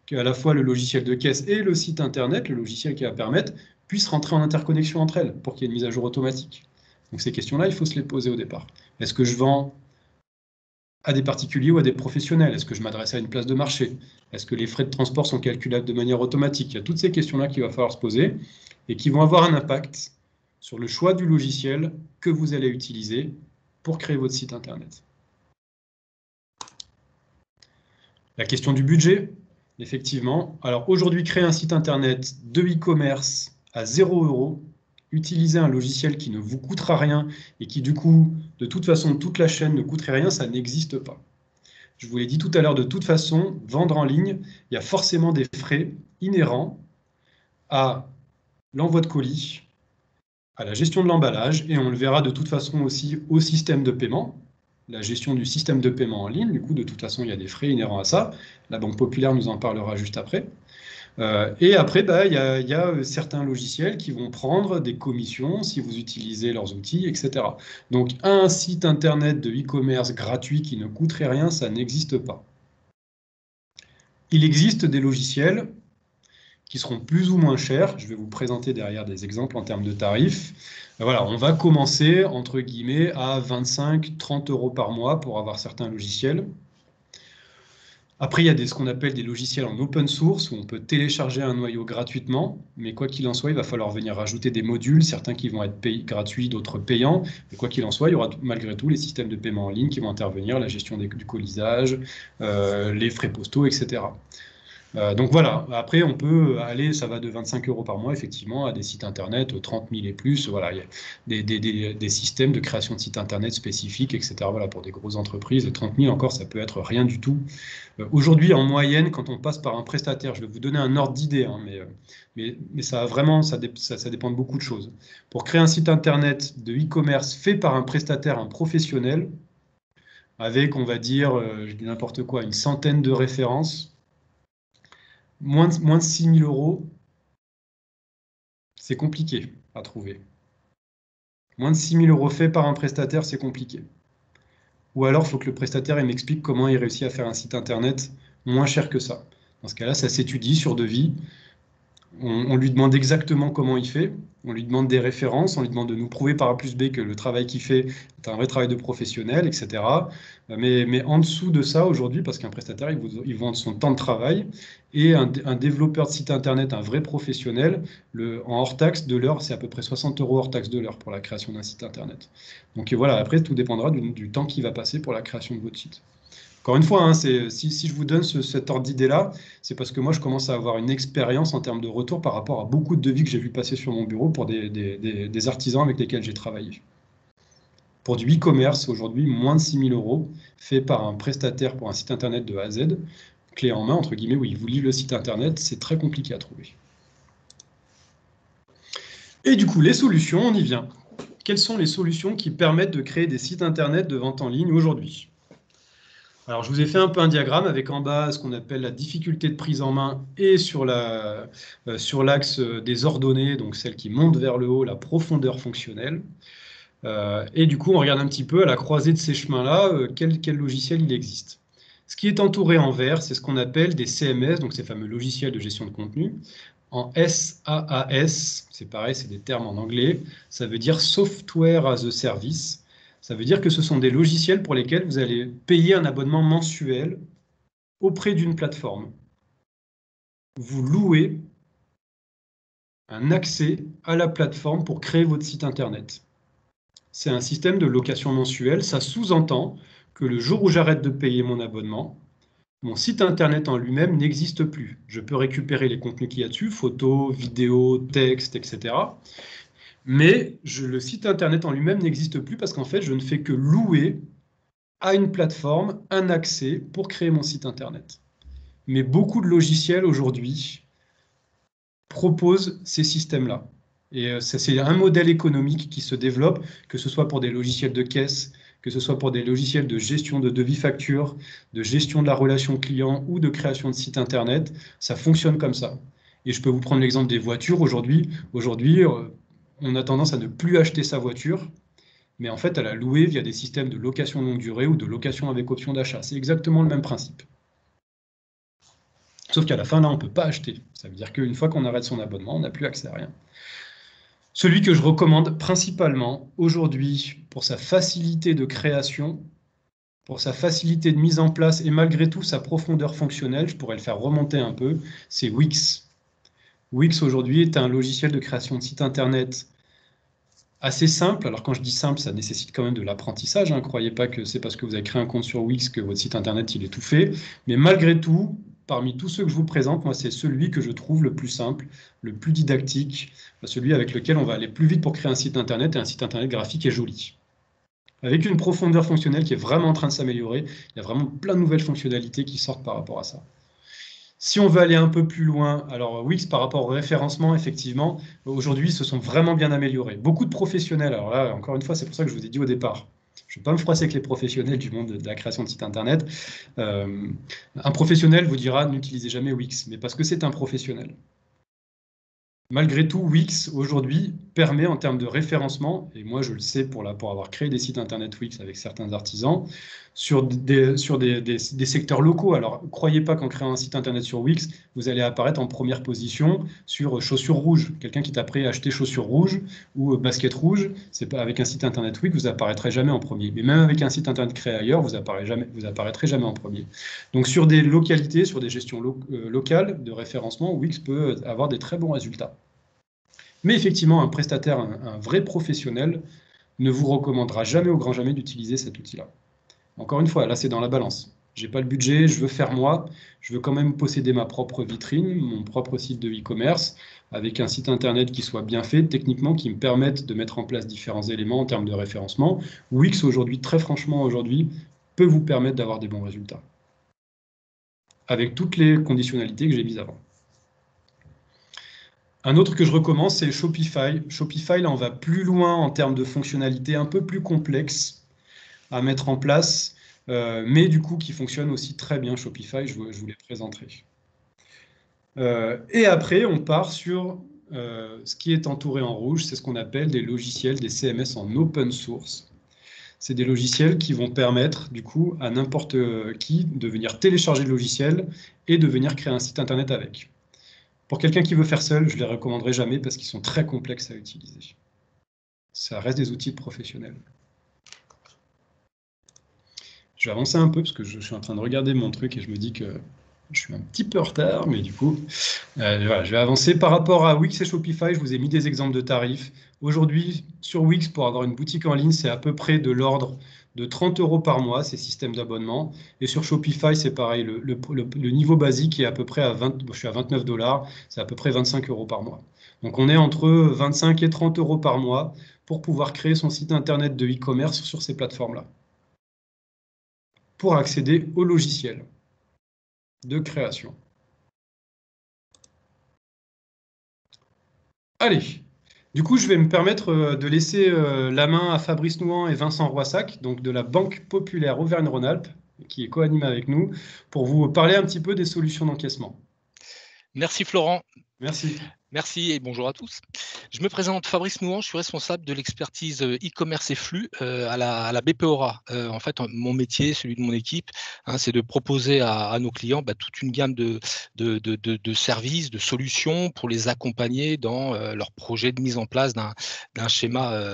qu'à la fois le logiciel de caisse et le site internet, le logiciel qui va permettre, puissent rentrer en interconnexion entre elles pour qu'il y ait une mise à jour automatique. Donc ces questions-là, il faut se les poser au départ. Est-ce que je vends à des particuliers ou à des professionnels? Est-ce que je m'adresse à une place de marché? Est-ce que les frais de transport sont calculables de manière automatique? Il y a toutes ces questions-là qu'il va falloir se poser et qui vont avoir un impact sur le choix du logiciel que vous allez utiliser pour créer votre site internet. La question du budget, effectivement. Alors aujourd'hui, créer un site internet de e-commerce à 0 €, utiliser un logiciel qui ne vous coûtera rien et qui du coup, de toute façon, toute la chaîne ne coûterait rien, ça n'existe pas. Je vous l'ai dit tout à l'heure, de toute façon, vendre en ligne, il y a forcément des frais inhérents à l'envoi de colis, à la gestion de l'emballage, et on le verra de toute façon aussi au système de paiement, la gestion du système de paiement en ligne. Du coup, de toute façon, il y a des frais inhérents à ça. La Banque Populaire nous en parlera juste après. Et après, il y a certains logiciels qui vont prendre des commissions si vous utilisez leurs outils, etc. Donc, un site internet de e-commerce gratuit qui ne coûterait rien, ça n'existe pas. Il existe des logiciels qui seront plus ou moins chers. Je vais vous présenter derrière des exemples en termes de tarifs. Voilà, on va commencer, entre guillemets, à 25-30 € par mois pour avoir certains logiciels. Après, il y a ce qu'on appelle des logiciels en open source, où on peut télécharger un noyau gratuitement, mais quoi qu'il en soit, il va falloir venir rajouter des modules, certains qui vont être gratuits, d'autres payants. Mais quoi qu'il en soit, il y aura malgré tout les systèmes de paiement en ligne qui vont intervenir, la gestion du colisage, les frais postaux, etc. Donc voilà, après on peut aller, ça va de 25 € par mois effectivement à des sites internet 30 000 et plus. Voilà, il y a des systèmes de création de sites internet spécifiques, etc. Voilà, pour des grosses entreprises, 30 000 encore, ça peut être rien du tout. Aujourd'hui, en moyenne, quand on passe par un prestataire, je vais vous donner un ordre d'idée, hein, mais ça vraiment, ça dépend de beaucoup de choses. Pour créer un site internet de e-commerce fait par un prestataire, un professionnel, avec, on va dire, je dis n'importe quoi, une centaine de références, moins de 6 000 €, c'est compliqué à trouver. Moins de 6 000 € fait par un prestataire, c'est compliqué. Ou alors, il faut que le prestataire m'explique comment il réussit à faire un site internet moins cher que ça. Dans ce cas-là, ça s'étudie sur devis. On lui demande exactement comment il fait. On lui demande des références, on lui demande de nous prouver par A plus B que le travail qu'il fait est un vrai travail de professionnel, etc. Mais en dessous de ça, aujourd'hui, parce qu'un prestataire, il vend son temps de travail, et un développeur de site internet, un vrai professionnel, en hors taxe de l'heure, c'est à peu près 60 € hors taxe de l'heure pour la création d'un site internet. Donc voilà, après, tout dépendra du temps qu'il va passer pour la création de votre site. Encore une fois, hein, si je vous donne cet ordre d'idée-là, c'est parce que moi, je commence à avoir une expérience en termes de retour par rapport à beaucoup de devis que j'ai vu passer sur mon bureau pour des artisans avec lesquels j'ai travaillé. Pour du e-commerce, aujourd'hui, moins de 6 000 € fait par un prestataire pour un site internet de A à Z, clé en main, entre guillemets, où il vous livre le site internet, c'est très compliqué à trouver. Et du coup, les solutions, on y vient. Quelles sont les solutions qui permettent de créer des sites internet de vente en ligne aujourd'hui ? Alors, je vous ai fait un peu un diagramme avec en bas ce qu'on appelle la difficulté de prise en main et sur l'axe des ordonnées, donc celle qui monte vers le haut, la profondeur fonctionnelle. Et du coup, on regarde un petit peu à la croisée de ces chemins-là, quel logiciel il existe. Ce qui est entouré en vert, c'est ce qu'on appelle des CMS, donc ces fameux logiciels de gestion de contenu. En SaaS, c'est pareil, c'est des termes en anglais, ça veut dire Software as a Service. Ça veut dire que ce sont des logiciels pour lesquels vous allez payer un abonnement mensuel auprès d'une plateforme. Vous louez un accès à la plateforme pour créer votre site internet. C'est un système de location mensuelle. Ça sous-entend que le jour où j'arrête de payer mon abonnement, mon site internet en lui-même n'existe plus. Je peux récupérer les contenus qu'il y a dessus, photos, vidéos, textes, etc. Mais le site internet en lui-même n'existe plus parce qu'en fait, je ne fais que louer à une plateforme un accès pour créer mon site internet. Mais beaucoup de logiciels aujourd'hui proposent ces systèmes-là. Et c'est un modèle économique qui se développe, que ce soit pour des logiciels de caisse, que ce soit pour des logiciels de gestion de devis facture, de gestion de la relation client ou de création de site internet. Ça fonctionne comme ça. Et je peux vous prendre l'exemple des voitures. Aujourd'hui, on a tendance à ne plus acheter sa voiture, mais en fait à la louer via des systèmes de location longue durée ou de location avec option d'achat. C'est exactement le même principe. Sauf qu'à la fin, là, on ne peut pas acheter. Ça veut dire qu'une fois qu'on arrête son abonnement, on n'a plus accès à rien. Celui que je recommande principalement aujourd'hui pour sa facilité de création, pour sa facilité de mise en place et malgré tout sa profondeur fonctionnelle, je pourrais le faire remonter un peu, c'est Wix. Wix aujourd'hui est un logiciel de création de site internet assez simple. Alors quand je dis simple, ça nécessite quand même de l'apprentissage. Ne croyez pas que c'est parce que vous avez créé un compte sur Wix que votre site internet il est tout fait. Mais malgré tout, parmi tous ceux que je vous présente, moi c'est celui que je trouve le plus simple, le plus didactique, celui avec lequel on va aller plus vite pour créer un site internet et un site internet graphique et joli. Avec une profondeur fonctionnelle qui est vraiment en train de s'améliorer, il y a vraiment plein de nouvelles fonctionnalités qui sortent par rapport à ça. Si on veut aller un peu plus loin, alors Wix par rapport au référencement, effectivement, aujourd'hui, se sont vraiment bien améliorés. Beaucoup de professionnels, alors là, encore une fois, c'est pour ça que je vous ai dit au départ, je ne vais pas me froisser avec les professionnels du monde de la création de sites internet. Un professionnel vous dira n'utilisez jamais Wix, mais parce que c'est un professionnel. Malgré tout, Wix, aujourd'hui, permet en termes de référencement, et moi je le sais pour avoir créé des sites internet Wix avec certains artisans, sur des secteurs locaux. Alors, croyez pas qu'en créant un site internet sur Wix, vous allez apparaître en première position sur chaussures rouges. Quelqu'un qui taperait acheter chaussures rouges ou basket rouge, c'est pas avec un site internet Wix, vous apparaîtrez jamais en premier. Mais même avec un site internet créé ailleurs, vous apparaîtrez jamais en premier. Donc sur des localités, sur des gestions locales de référencement, Wix peut avoir des très bons résultats. Mais effectivement, un prestataire, un vrai professionnel, ne vous recommandera jamais au grand jamais d'utiliser cet outil-là. Encore une fois, là, c'est dans la balance. J'ai pas le budget, je veux faire moi, je veux quand même posséder ma propre vitrine, mon propre site de e-commerce, avec un site internet qui soit bien fait, techniquement, qui me permette de mettre en place différents éléments en termes de référencement. Wix, aujourd'hui, très franchement, aujourd'hui, peut vous permettre d'avoir des bons résultats. Avec toutes les conditionnalités que j'ai mises avant. Un autre que je recommande, c'est Shopify. Shopify, là, on va plus loin en termes de fonctionnalités un peu plus complexes à mettre en place, mais du coup, qui fonctionne aussi très bien, Shopify, je vous les présenterai. Et après, on part sur ce qui est entouré en rouge, c'est ce qu'on appelle des logiciels, des CMS en open source. C'est des logiciels qui vont permettre, du coup, à n'importe qui de venir télécharger le logiciel et de venir créer un site internet avec. Pour quelqu'un qui veut faire seul, je ne les recommanderais jamais parce qu'ils sont très complexes à utiliser. Ça reste des outils professionnels. Je vais avancer un peu parce que je suis en train de regarder mon truc et je me dis que je suis un petit peu en retard, mais du coup, voilà, je vais avancer. Par rapport à Wix et Shopify, je vous ai mis des exemples de tarifs. Aujourd'hui, sur Wix, pour avoir une boutique en ligne, c'est à peu près de l'ordre de 30 € par mois, ces systèmes d'abonnement. Et sur Shopify, c'est pareil, le niveau basique est à peu près à 20, je suis à 29 $, c'est à peu près 25 € par mois. Donc on est entre 25 et 30 € par mois pour pouvoir créer son site internet de e-commerce sur ces plateformes-là, pour accéder au logiciel de création. Allez, du coup, je vais me permettre de laisser la main à Fabrice Nouhan et Vincent Roissac, donc de la Banque Populaire Auvergne-Rhône-Alpes, qui est co-animé avec nous, pour vous parler un petit peu des solutions d'encaissement. Merci Florent. Merci. Merci et bonjour à tous. Je me présente Fabrice Nouhan, je suis responsable de l'expertise e-commerce et flux à la BPORA. En fait, mon métier, celui de mon équipe, c'est de proposer à nos clients toute une gamme de services, de solutions pour les accompagner dans leur projet de mise en place d'un schéma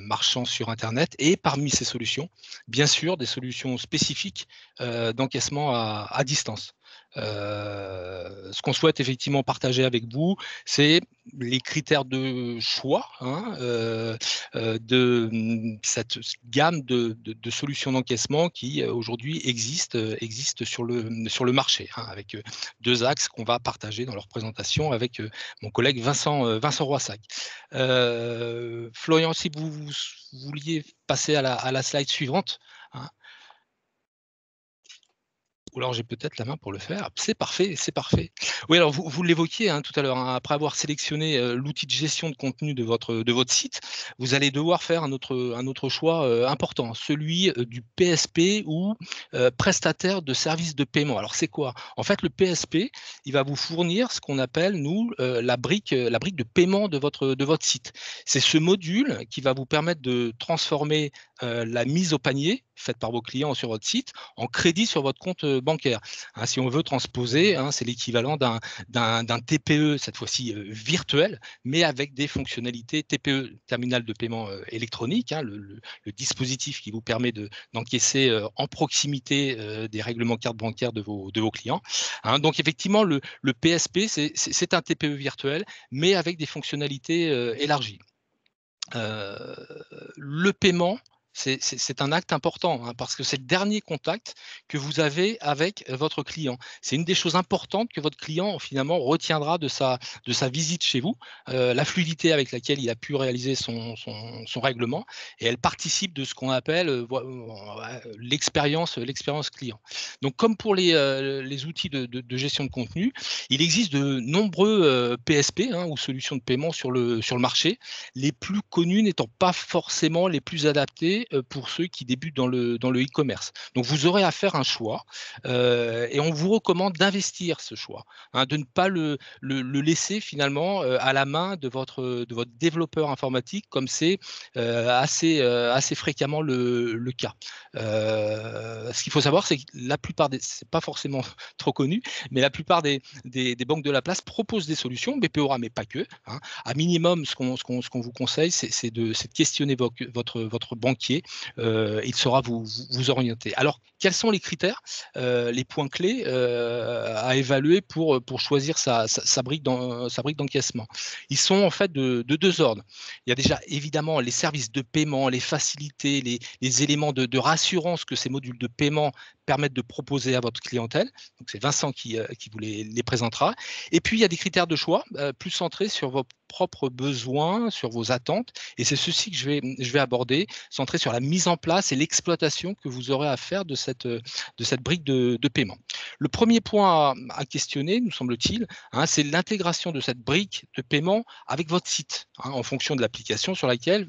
marchand sur Internet. Et parmi ces solutions, bien sûr, des solutions spécifiques d'encaissement à distance. Ce qu'on souhaite effectivement partager avec vous, c'est les critères de choix de cette gamme de solutions d'encaissement qui aujourd'hui existent sur le marché, avec deux axes qu'on va partager dans leur présentation avec mon collègue Vincent Roissac. Florian, si vous vouliez passer à la slide suivante. Ou alors j'ai peut-être la main pour le faire. C'est parfait, c'est parfait. Oui, alors vous l'évoquiez tout à l'heure, après avoir sélectionné l'outil de gestion de contenu de votre site, vous allez devoir faire un autre choix important, celui du PSP ou prestataire de services de paiement. Alors c'est quoi? En fait, le PSP, il va vous fournir ce qu'on appelle, nous, la brique de paiement de votre site. C'est ce module qui va vous permettre de transformer la mise au panier faite par vos clients sur votre site en crédit sur votre compte bancaire. Si on veut transposer, c'est l'équivalent d'un TPE, cette fois-ci virtuel, mais avec des fonctionnalités TPE, terminal de paiement électronique, le dispositif qui vous permet d'encaisser en proximité des règlements cartes bancaires de vos clients. Donc effectivement, le PSP, c'est un TPE virtuel, mais avec des fonctionnalités élargies. Le paiement, c'est un acte important parce que c'est le dernier contact que vous avez avec votre client. C'est une des choses importantes que votre client finalement retiendra de sa visite chez vous, la fluidité avec laquelle il a pu réaliser son règlement, et elle participe de ce qu'on appelle l'expérience client. Donc comme pour les outils de gestion de contenu, il existe de nombreux PSP ou solutions de paiement sur le marché, les plus connus n'étant pas forcément les plus adaptés pour ceux qui débutent dans le e-commerce. Donc vous aurez à faire un choix et on vous recommande d'investir ce choix, de ne pas le laisser finalement à la main de votre développeur informatique, comme c'est assez fréquemment le cas. Ce qu'il faut savoir, c'est que la plupart c'est pas forcément trop connu, mais la plupart des banques de la place proposent des solutions, BPORA, mais pas que. À minimum, ce qu'on vous conseille, c'est de questionner votre banquier. Il saura vous orienter. Alors, quels sont les critères, les points clés à évaluer pour choisir sa brique d'encaissement? Ils sont en fait de deux ordres. Il y a déjà évidemment les services de paiement, les facilités, les éléments de rassurance que ces modules de paiement permettent de proposer à votre clientèle. Donc, c'est Vincent qui vous les présentera. Et puis, il y a des critères de choix plus centrés sur vos propres besoins, sur vos attentes. Et c'est ceci que je vais aborder, centré sur la mise en place et l'exploitation que vous aurez à faire de cette brique de paiement. Le premier point à questionner, nous semble-t-il, c'est l'intégration de cette brique de paiement avec votre site, en fonction de l'application sur laquelle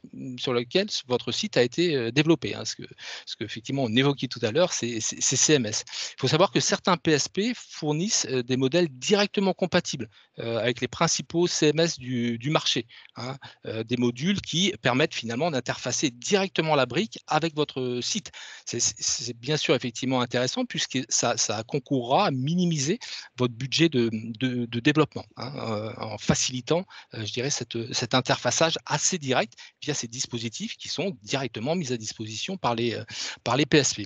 votre site a été développé. Ce que effectivement on évoquait tout à l'heure, c'est CMS. Il faut savoir que certains PSP fournissent des modèles directement compatibles avec les principaux CMS du du marché, hein, des modules qui permettent finalement d'interfacer directement la brique avec votre site. C'est bien sûr effectivement intéressant puisque ça concourra à minimiser votre budget de développement, hein, en facilitant, je dirais, cet interfaçage assez direct via ces dispositifs qui sont directement mis à disposition par les PSP.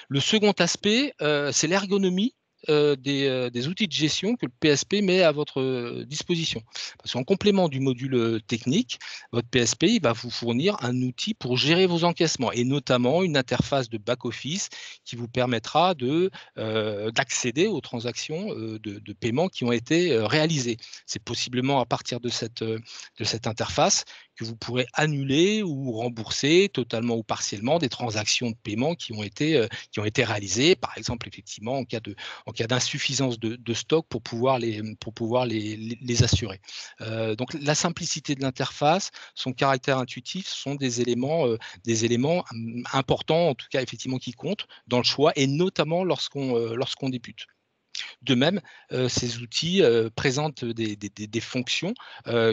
Le second aspect, c'est l'ergonomie des outils de gestion que le PSP met à votre disposition. Parce qu'en complément du module technique, votre PSP il va vous fournir un outil pour gérer vos encaissements et notamment une interface de back-office qui vous permettra d'accéder aux transactions de paiement qui ont été réalisées. C'est possiblement à partir de cette interface que vous pourrez annuler ou rembourser totalement ou partiellement des transactions de paiement qui ont été réalisées, par exemple, effectivement, en cas d'insuffisance de stock pour pouvoir les assurer. Donc, la simplicité de l'interface, son caractère intuitif sont des éléments importants, en tout cas, effectivement, qui comptent dans le choix et notamment lorsqu'on débute. De même, ces outils présentent des fonctions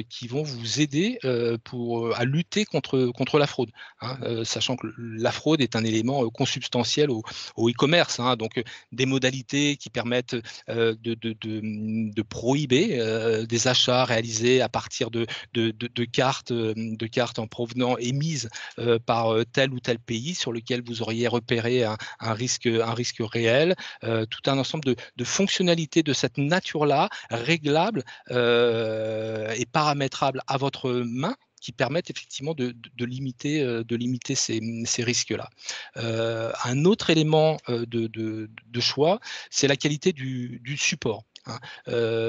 qui vont vous aider à lutter contre la fraude, hein, sachant que la fraude est un élément consubstantiel au e-commerce, hein, donc des modalités qui permettent de prohiber des achats réalisés à partir de cartes en provenant émises par tel ou tel pays sur lequel vous auriez repéré un risque réel, tout un ensemble de fonctionnalités de cette nature-là, réglables et paramétrables à votre main, qui permettent effectivement de limiter ces risques-là. Un autre élément de choix, c'est la qualité du support, hein.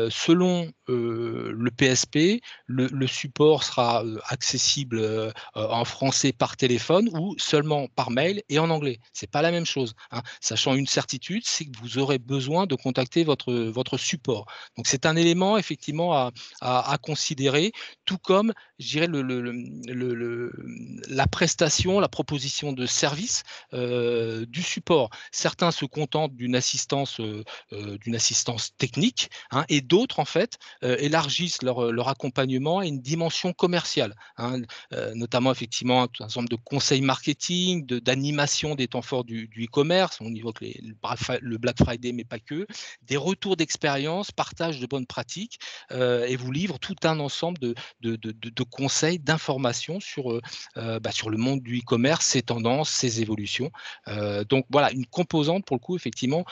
Selon le PSP, le support sera accessible en français par téléphone ou seulement par mail et en anglais. C'est pas la même chose, hein. Sachant une certitude, c'est que vous aurez besoin de contacter votre support. Donc c'est un élément effectivement à considérer, tout comme je dirais la prestation, la proposition de service du support. Certains se contentent d'une assistance technique, hein, et d'autres en fait élargissent leur accompagnement à une dimension commerciale, hein, notamment effectivement un ensemble de conseils marketing, d'animation des temps forts du e-commerce. On évoque le Black Friday, mais pas que, des retours d'expérience, partage de bonnes pratiques, et vous livre tout un ensemble de conseils, d'informations sur le monde du e-commerce, ses tendances, ses évolutions. Donc voilà, une composante pour le coup effectivement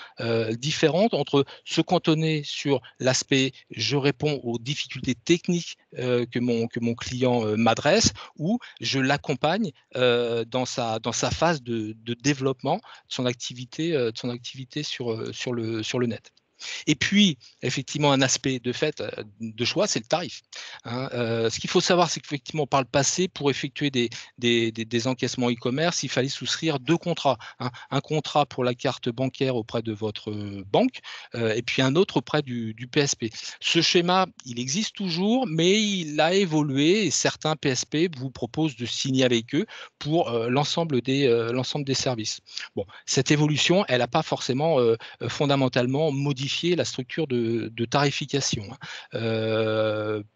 différente entre se cantonner sur l'aspect je réponds aux difficultés techniques que mon client m'adresse, ou je l'accompagne dans sa phase de développement de son activité sur le net. Et puis, effectivement, un aspect de fait de choix, c'est le tarif, hein. Ce qu'il faut savoir, c'est qu'effectivement, par le passé, pour effectuer des encaissements e-commerce, il fallait souscrire 2 contrats, hein. Un contrat pour la carte bancaire auprès de votre banque et puis un autre auprès du PSP. Ce schéma, il existe toujours, mais il a évolué et certains PSP vous proposent de signer avec eux pour l'ensemble des services. Bon, cette évolution, elle n'a pas forcément fondamentalement modifié la structure de tarification, hein.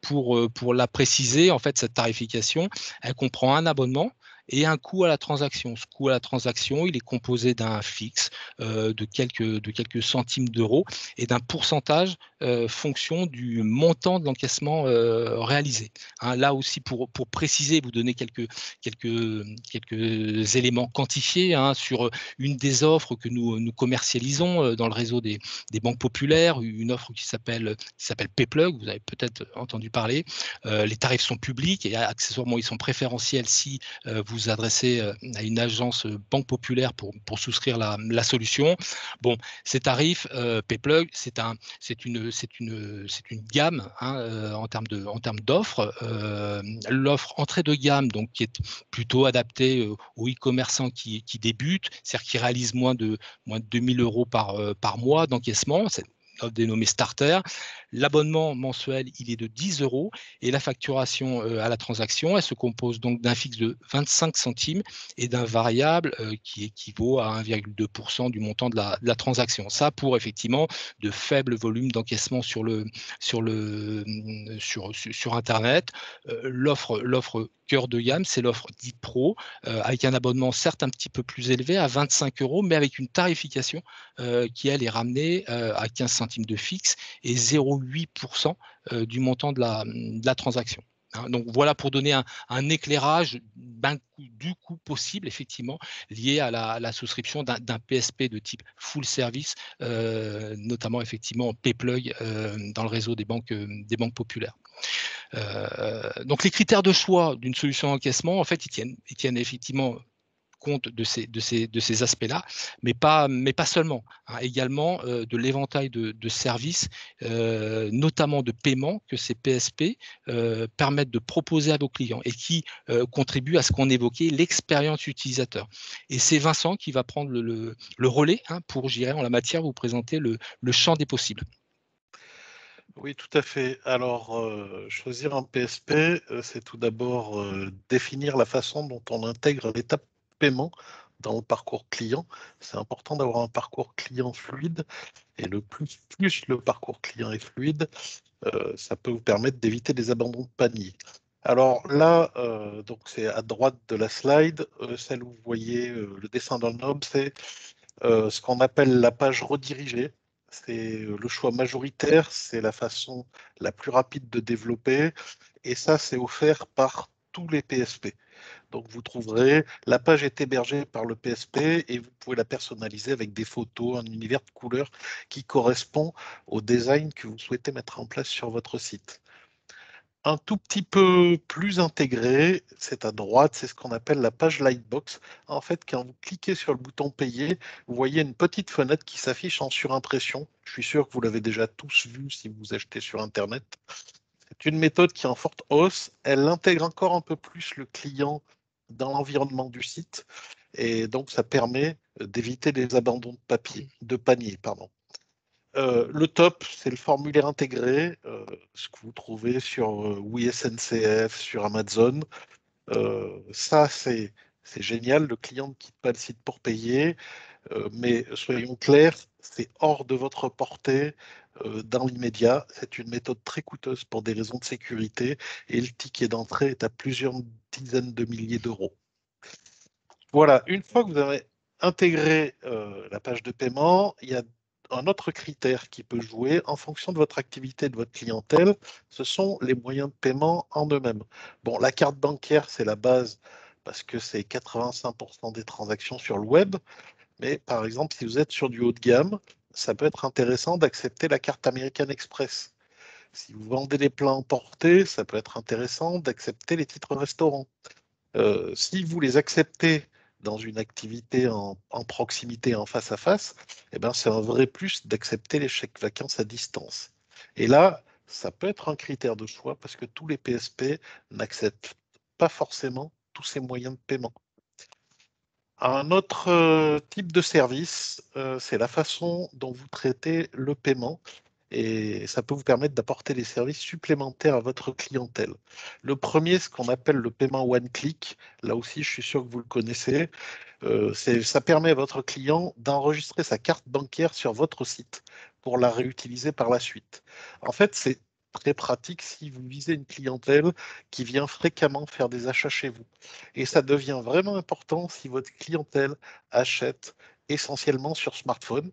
Pour la préciser, en fait, cette tarification, elle comprend un abonnement et un coût à la transaction. Ce coût à la transaction, il est composé d'un fixe de quelques centimes d'euros et d'un pourcentage fonction du montant de l'encaissement réalisé, hein. Là aussi, pour préciser, vous donner quelques éléments quantifiés, hein, sur une des offres que nous commercialisons dans le réseau des banques populaires, une offre qui s'appelle Payplug, vous avez peut-être entendu parler. Les tarifs sont publics et accessoirement, ils sont préférentiels si vous adressez à une agence banque populaire pour souscrire la solution. Bon, ces tarifs, Payplug, c'est une gamme, hein, en termes d'offres. L'offre entrée de gamme, donc qui est plutôt adaptée aux e-commerçants qui débutent, c'est-à-dire qui réalisent moins de 2 000 € par mois d'encaissement. C'est une offre dénommée Starter. L'abonnement mensuel, il est de 10 € et la facturation à la transaction, elle se compose donc d'un fixe de 25 centimes et d'un variable qui équivaut à 1,2% du montant de la transaction. Ça pour effectivement de faibles volumes d'encaissement sur Internet. L'offre cœur de gamme, c'est l'offre dite pro, avec un abonnement certes un petit peu plus élevé à 25 €, mais avec une tarification qui elle est ramenée à 15 centimes de fixe et 0,8% du montant de la transaction. Hein, donc voilà pour donner un éclairage du coût possible effectivement lié à la souscription d'un PSP de type full service, notamment effectivement PayPlug dans le réseau des banques populaires. Donc les critères de choix d'une solution d'encaissement, en fait, ils tiennent effectivement compte de ces aspects-là, mais pas seulement, hein, également de l'éventail de services, notamment de paiement que ces PSP permettent de proposer à vos clients et qui contribuent à ce qu'on évoquait, l'expérience utilisateur. Et c'est Vincent qui va prendre le relais hein, pour, j'irai en la matière, vous présenter le champ des possibles. Oui, tout à fait. Alors, choisir un PSP, c'est tout d'abord définir la façon dont on intègre l'étape paiement dans le parcours client. C'est important d'avoir un parcours client fluide et plus le parcours client est fluide, ça peut vous permettre d'éviter des abandons de panier. Alors là, donc c'est à droite de la slide, celle où vous voyez le dessin d'un homme, c'est ce qu'on appelle la page redirigée. C'est le choix majoritaire, c'est la façon la plus rapide de développer et ça c'est offert par tous les PSP. Donc vous trouverez, la page est hébergée par le PSP et vous pouvez la personnaliser avec des photos, un univers de couleurs qui correspond au design que vous souhaitez mettre en place sur votre site. Un tout petit peu plus intégré, c'est à droite, c'est ce qu'on appelle la page Lightbox. En fait, quand vous cliquez sur le bouton payer, vous voyez une petite fenêtre qui s'affiche en surimpression. Je suis sûr que vous l'avez déjà tous vu si vous achetez sur Internet. C'est une méthode qui est en forte hausse. Elle intègre encore un peu plus le client dans l'environnement du site et donc ça permet d'éviter les abandons de panier, pardon. Le top, c'est le formulaire intégré, ce que vous trouvez sur Oui SNCF, sur Amazon. Ça, c'est génial. Le client ne quitte pas le site pour payer, mais soyons clairs, c'est hors de votre portée dans l'immédiat. C'est une méthode très coûteuse pour des raisons de sécurité et le ticket d'entrée est à plusieurs dizaines de milliers d'euros. Voilà, une fois que vous avez intégré la page de paiement, il y a un autre critère qui peut jouer en fonction de votre activité, de votre clientèle, ce sont les moyens de paiement en eux-mêmes. Bon, la carte bancaire, c'est la base parce que c'est 85% des transactions sur le web. Mais par exemple, si vous êtes sur du haut de gamme, ça peut être intéressant d'accepter la carte American Express. Si vous vendez des plats emportés, ça peut être intéressant d'accepter les titres restaurants. Si vous les acceptez dans une activité en proximité, en face à face, eh ben, c'est un vrai plus d'accepter les chèques vacances à distance. Et là, ça peut être un critère de choix parce que tous les PSP n'acceptent pas forcément tous ces moyens de paiement. Un autre type de service, c'est la façon dont vous traitez le paiement et ça peut vous permettre d'apporter des services supplémentaires à votre clientèle. Le premier, ce qu'on appelle le paiement one click, là aussi je suis sûr que vous le connaissez, ça permet à votre client d'enregistrer sa carte bancaire sur votre site pour la réutiliser par la suite. En fait, c'est très pratique si vous visez une clientèle qui vient fréquemment faire des achats chez vous. Et ça devient vraiment important si votre clientèle achète essentiellement sur smartphone.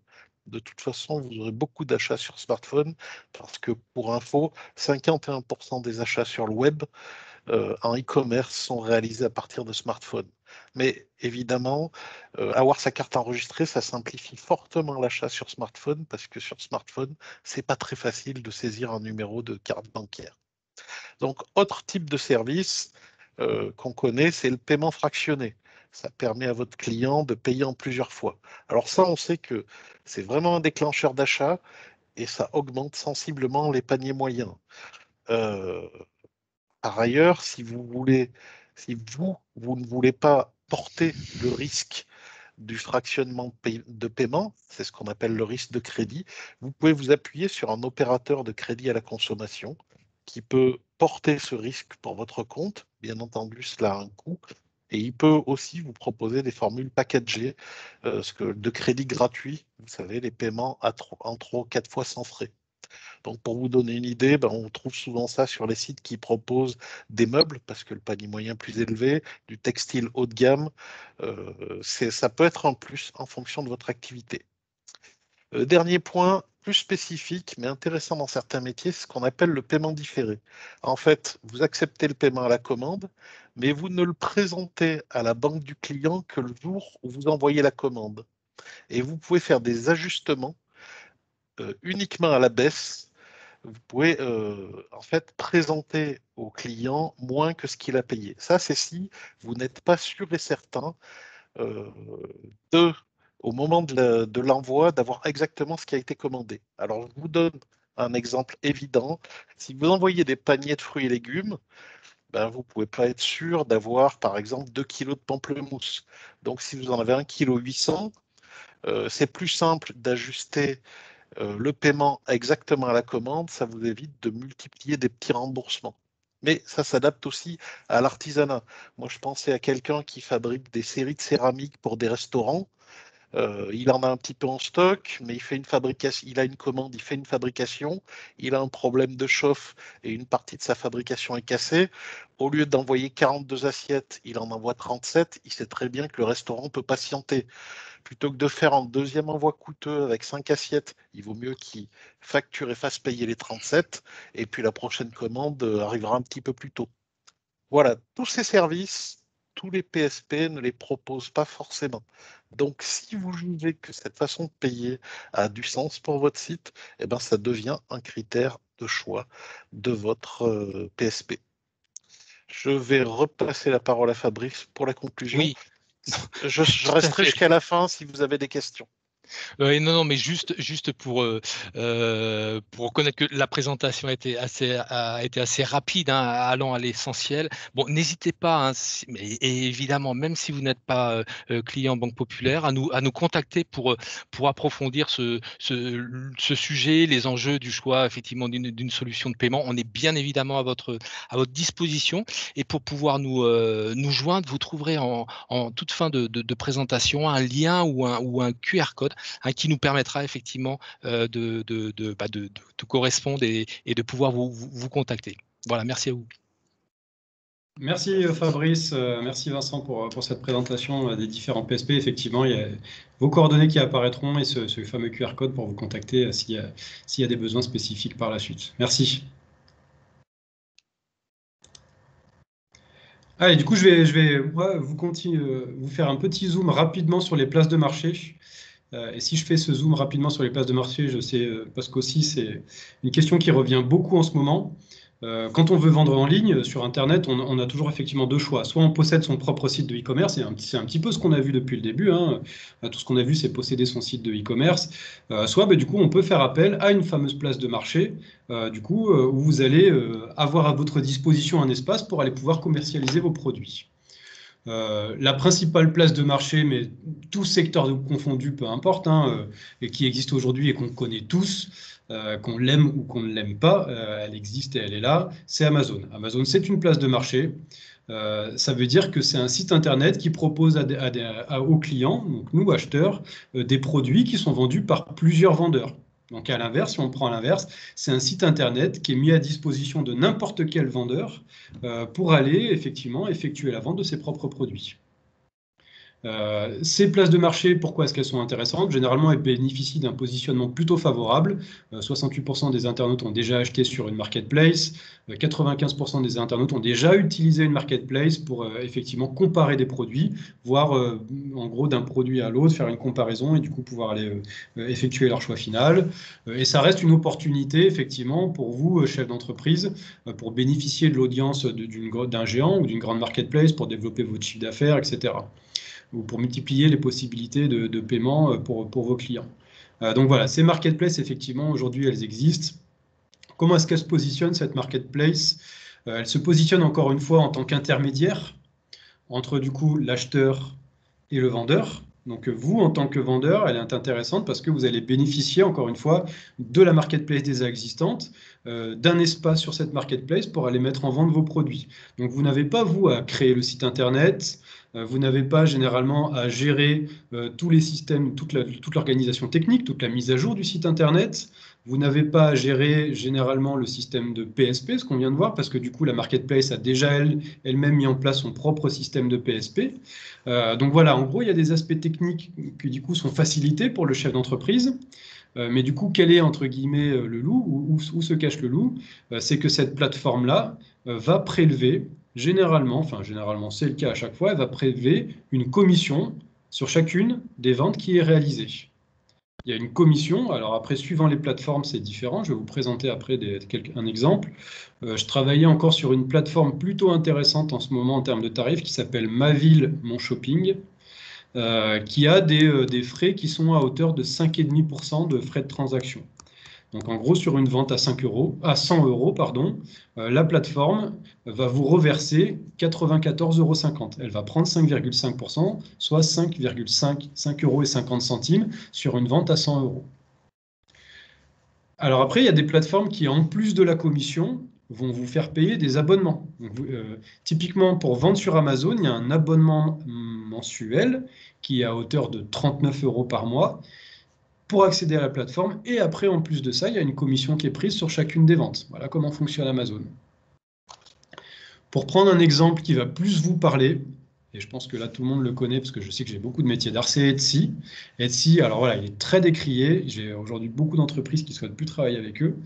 De toute façon, vous aurez beaucoup d'achats sur smartphone parce que, pour info, 51% des achats sur le web en e-commerce sont réalisés à partir de smartphones. Mais évidemment, avoir sa carte enregistrée, ça simplifie fortement l'achat sur smartphone parce que sur smartphone, c'est pas très facile de saisir un numéro de carte bancaire. Donc, autre type de service qu'on connaît, c'est le paiement fractionné. Ça permet à votre client de payer en plusieurs fois. Alors ça, on sait que c'est vraiment un déclencheur d'achat et ça augmente sensiblement les paniers moyens. Par ailleurs, si vous ne voulez pas porter le risque du fractionnement de paiement, c'est ce qu'on appelle le risque de crédit, vous pouvez vous appuyer sur un opérateur de crédit à la consommation qui peut porter ce risque pour votre compte. Bien entendu, cela a un coût. Et il peut aussi vous proposer des formules packagées, de crédit gratuit, vous savez, les paiements en 3 ou 4 fois sans frais. Donc, pour vous donner une idée, on trouve souvent ça sur les sites qui proposent des meubles, parce que le panier moyen plus élevé, du textile haut de gamme, ça peut être un plus en fonction de votre activité. Dernier point, plus spécifique, mais intéressant dans certains métiers, c'est ce qu'on appelle le paiement différé. En fait, vous acceptez le paiement à la commande, mais vous ne le présentez à la banque du client que le jour où vous envoyez la commande. Et vous pouvez faire des ajustements uniquement à la baisse. Vous pouvez en fait présenter au client moins que ce qu'il a payé. Ça, c'est si vous n'êtes pas sûr et certain euh, au moment de l'envoi, d'avoir exactement ce qui a été commandé. Alors, je vous donne un exemple évident. Si vous envoyez des paniers de fruits et légumes, vous ne pouvez pas être sûr d'avoir, par exemple, 2 kilos de pamplemousse. Donc, si vous en avez 1,8 kg, c'est plus simple d'ajuster le paiement exactement à la commande. Ça vous évite de multiplier des petits remboursements. Mais ça s'adapte aussi à l'artisanat. Moi, je pensais à quelqu'un qui fabrique des séries de céramique pour des restaurants. Il en a un petit peu en stock, mais il fait une fabrication, il a une commande, il fait une fabrication, il a un problème de chauffe et une partie de sa fabrication est cassée. Au lieu d'envoyer 42 assiettes, il en envoie 37. Il sait très bien que le restaurant peut patienter. Plutôt que de faire un deuxième envoi coûteux avec 5 assiettes, il vaut mieux qu'il facture et fasse payer les 37, et puis la prochaine commande arrivera un petit peu plus tôt. Voilà, tous ces services, tous les PSP ne les proposent pas forcément. Donc, si vous jugez que cette façon de payer a du sens pour votre site, ça devient un critère de choix de votre PSP. Je vais repasser la parole à Fabrice pour la conclusion. Oui, Je tout à resterai fait. jusqu'à la fin si vous avez des questions. Non, mais juste pour reconnaître que la présentation a été assez rapide, hein, allant à l'essentiel. Bon, n'hésitez pas, hein, et évidemment, même si vous n'êtes pas client Banque Populaire, à nous contacter pour approfondir ce sujet, les enjeux du choix effectivement d'une solution de paiement. On est bien évidemment à votre disposition, et pour pouvoir nous joindre, vous trouverez en toute fin de présentation un lien ou un QR code, hein, qui nous permettra effectivement de correspondre et de pouvoir vous contacter. Voilà, merci à vous. Merci Fabrice, merci Vincent pour cette présentation des différents PSP. Effectivement, il y a vos coordonnées qui apparaîtront et ce fameux QR code pour vous contacter s'il y a des besoins spécifiques par la suite. Merci. Allez, du coup, je vais vous faire un petit zoom rapidement sur les places de marché. Et si je fais ce zoom rapidement sur les places de marché, je sais, parce qu'aussi c'est une question qui revient beaucoup en ce moment. Quand on veut vendre en ligne sur Internet, on a toujours effectivement deux choix. Soit on possède son propre site de e-commerce, et c'est un petit peu ce qu'on a vu depuis le début, hein. Tout ce qu'on a vu, c'est posséder son site de e-commerce. Soit du coup, on peut faire appel à une fameuse place de marché, où vous allez avoir à votre disposition un espace pour aller pouvoir commercialiser vos produits. La principale place de marché, mais tout secteur confondu, peu importe, hein, et qui existe aujourd'hui et qu'on connaît tous, qu'on l'aime ou qu'on ne l'aime pas, elle existe et elle est là, c'est Amazon. Amazon, c'est une place de marché. Ça veut dire que c'est un site internet qui propose aux clients, donc nous acheteurs, des produits qui sont vendus par plusieurs vendeurs. Donc à l'inverse, si on prend à l'inverse, c'est un site internet qui est mis à disposition de n'importe quel vendeur pour aller effectivement effectuer la vente de ses propres produits. Ces places de marché, pourquoi est-ce qu'elles sont intéressantes? Généralement, elles bénéficient d'un positionnement plutôt favorable. 68% des internautes ont déjà acheté sur une marketplace. 95% des internautes ont déjà utilisé une marketplace pour effectivement comparer des produits, voir en gros d'un produit à l'autre, faire une comparaison et du coup pouvoir aller effectuer leur choix final. Et ça reste une opportunité effectivement pour vous, chef d'entreprise, pour bénéficier de l'audience d'un géant ou d'une grande marketplace, pour développer votre chiffre d'affaires, etc. Ou pour multiplier les possibilités de paiement pour vos clients. Donc voilà, ces marketplaces, effectivement, aujourd'hui, elles existent. Comment est-ce qu'elle se positionne, cette marketplace? Elle se positionne encore une fois en tant qu'intermédiaire entre du coup l'acheteur et le vendeur. Donc vous, en tant que vendeur, elle est intéressante parce que vous allez bénéficier, encore une fois, de la marketplace déjà existante, d'un espace sur cette marketplace pour aller mettre en vente vos produits. Donc vous n'avez pas, vous, à créer le site internet, vous n'avez pas généralement à gérer tous les systèmes, toute l'organisation technique, toute la mise à jour du site internet. Vous n'avez pas à gérer généralement le système de PSP, ce qu'on vient de voir, parce que du coup, la marketplace a déjà elle-même mis en place son propre système de PSP. Donc voilà, en gros, il y a des aspects techniques qui du coup sont facilités pour le chef d'entreprise. Mais du coup, quel est entre guillemets le loup, où se cache le loup? C'est que cette plateforme-là va prélever généralement c'est le cas à chaque fois, elle va prélever une commission sur chacune des ventes qui est réalisée. Il y a une commission, alors après, suivant les plateformes, c'est différent. Je vais vous présenter après un exemple. Je travaillais encore sur une plateforme plutôt intéressante en ce moment en termes de tarifs qui s'appelle Ma Ville, Mon Shopping, qui a des frais qui sont à hauteur de 5,5% de frais de transaction. Donc en gros, sur une vente à 100 euros, pardon, la plateforme va vous reverser 94,50 euros. Elle va prendre 5,5%, soit 5,5 euros et 50 centimes sur une vente à 100 euros. Alors après, il y a des plateformes qui, en plus de la commission, vont vous faire payer des abonnements. Donc, typiquement, pour vendre sur Amazon, il y a un abonnement mensuel qui est à hauteur de 39 euros par mois pour accéder à la plateforme. Et après, en plus de ça, il y a une commission qui est prise sur chacune des ventes. Voilà comment fonctionne Amazon. Pour prendre un exemple qui va plus vous parler, et je pense que là, tout le monde le connaît parce que je sais que j'ai beaucoup de métiers d'art, c'est Etsy. Etsy, alors voilà, il est très décrié. J'ai aujourd'hui beaucoup d'entreprises qui ne souhaitent plus travailler avec eux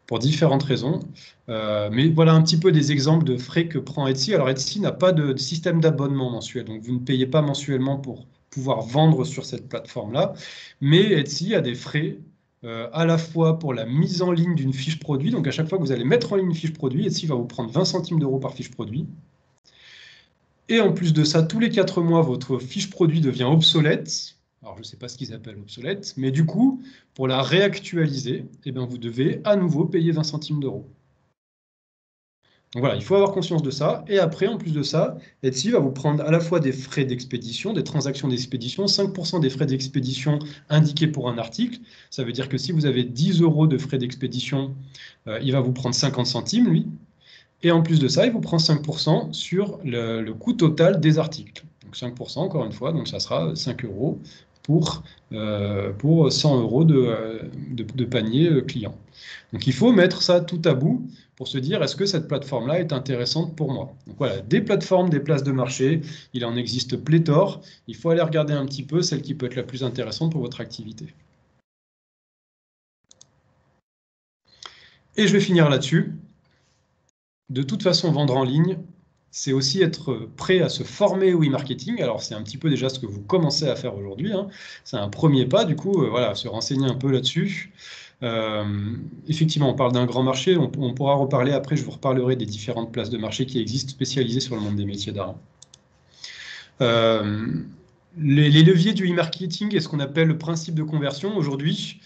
pour différentes raisons. Mais voilà un petit peu des exemples de frais que prend Etsy. Alors Etsy n'a pas de système d'abonnement mensuel, donc vous ne payez pas mensuellement pour pouvoir vendre sur cette plateforme-là. Mais Etsy a des frais à la fois pour la mise en ligne d'une fiche produit. Donc à chaque fois que vous allez mettre en ligne une fiche produit, Etsy va vous prendre 20 centimes d'euros par fiche produit. Et en plus de ça, tous les 4 mois, votre fiche produit devient obsolète. Alors, je ne sais pas ce qu'ils appellent obsolète, mais du coup, pour la réactualiser, eh bien, vous devez à nouveau payer 20 centimes d'euros. Donc voilà, il faut avoir conscience de ça. Et après, en plus de ça, Etsy va vous prendre à la fois des frais d'expédition, des transactions d'expédition, 5% des frais d'expédition indiqués pour un article. Ça veut dire que si vous avez 10 euros de frais d'expédition, il va vous prendre 50 centimes, lui. Et en plus de ça, il vous prend 5% sur le coût total des articles. Donc 5%, encore une fois, donc ça sera 5 euros pour 100 euros de panier client. Donc il faut mettre ça tout à bout pour se dire, est-ce que cette plateforme-là est intéressante pour moi? Donc voilà, des plateformes, des places de marché, il en existe pléthore. Il faut aller regarder un petit peu celle qui peut être la plus intéressante pour votre activité. Et je vais finir là-dessus. De toute façon, vendre en ligne, c'est aussi être prêt à se former au e-marketing. Alors, c'est un petit peu déjà ce que vous commencez à faire aujourd'hui, hein. C'est un premier pas, du coup, voilà, se renseigner un peu là-dessus. Effectivement, on parle d'un grand marché. On pourra reparler après, je vous reparlerai des différentes places de marché qui existent spécialisées sur le monde des métiers d'art. Les leviers du e-marketing et ce qu'on appelle le principe de conversion aujourd'hui,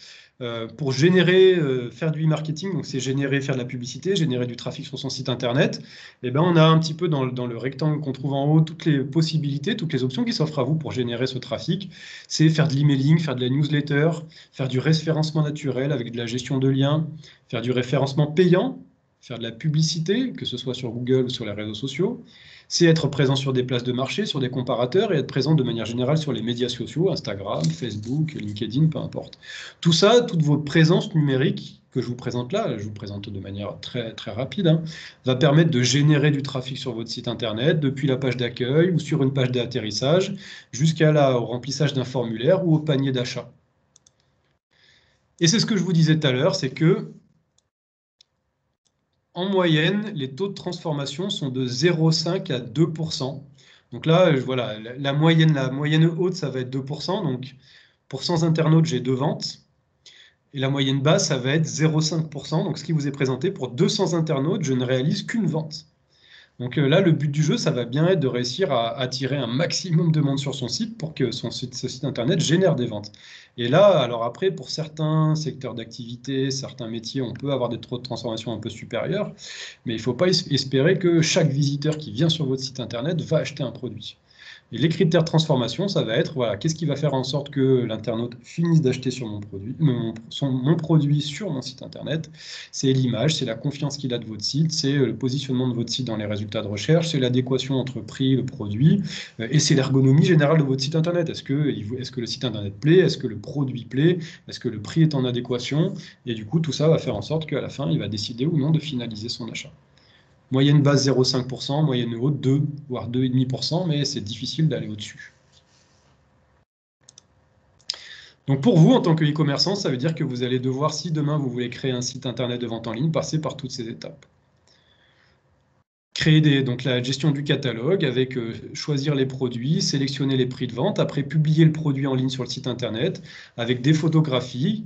pour générer, faire du e-marketing, donc c'est générer, faire de la publicité, générer du trafic sur son site internet, et ben on a un petit peu dans le rectangle qu'on trouve en haut toutes les possibilités, toutes les options qui s'offrent à vous pour générer ce trafic. C'est faire de l'emailing, faire de la newsletter, faire du référencement naturel avec de la gestion de liens, faire du référencement payant, faire de la publicité, que ce soit sur Google ou sur les réseaux sociaux. C'est être présent sur des places de marché, sur des comparateurs et être présent de manière générale sur les médias sociaux, Instagram, Facebook, LinkedIn, peu importe. Tout ça, toute votre présence numérique que je vous présente là, je vous présente de manière très, très rapide, hein, va permettre de générer du trafic sur votre site internet, depuis la page d'accueil ou sur une page d'atterrissage, jusqu'au remplissage d'un formulaire ou au panier d'achat. Et c'est ce que je vous disais tout à l'heure, c'est que en moyenne, les taux de transformation sont de 0,5 à 2%. Donc là, voilà, la moyenne haute, ça va être 2%. Donc pour 100 internautes, j'ai 2 ventes. Et la moyenne basse, ça va être 0,5%. Donc ce qui vous est présenté, pour 200 internautes, je ne réalise qu'une vente. Donc là, le but du jeu, ça va bien être de réussir à attirer un maximum de monde sur son site pour que ce site internet génère des ventes. Et là, alors après, pour certains secteurs d'activité, certains métiers, on peut avoir des taux de transformation un peu supérieurs, mais il ne faut pas espérer que chaque visiteur qui vient sur votre site internet va acheter un produit. Et les critères de transformation, ça va être, voilà, qu'est-ce qui va faire en sorte que l'internaute finisse d'acheter sur mon produit, mon produit sur mon site internet? C'est l'image, c'est la confiance qu'il a de votre site, c'est le positionnement de votre site dans les résultats de recherche, c'est l'adéquation entre prix et le produit, et c'est l'ergonomie générale de votre site internet. Est-ce que le site internet plaît? Est-ce que le produit plaît? Est-ce que le prix est en adéquation? Et du coup, tout ça va faire en sorte qu'à la fin, il va décider ou non de finaliser son achat. Moyenne base 0,5%, moyenne haute 2, voire 2,5%, mais c'est difficile d'aller au-dessus. Donc pour vous, en tant que e-commerçant, ça veut dire que vous allez devoir, si demain vous voulez créer un site internet de vente en ligne, passer par toutes ces étapes. Créer donc la gestion du catalogue avec choisir les produits, sélectionner les prix de vente, après publier le produit en ligne sur le site internet avec des photographies,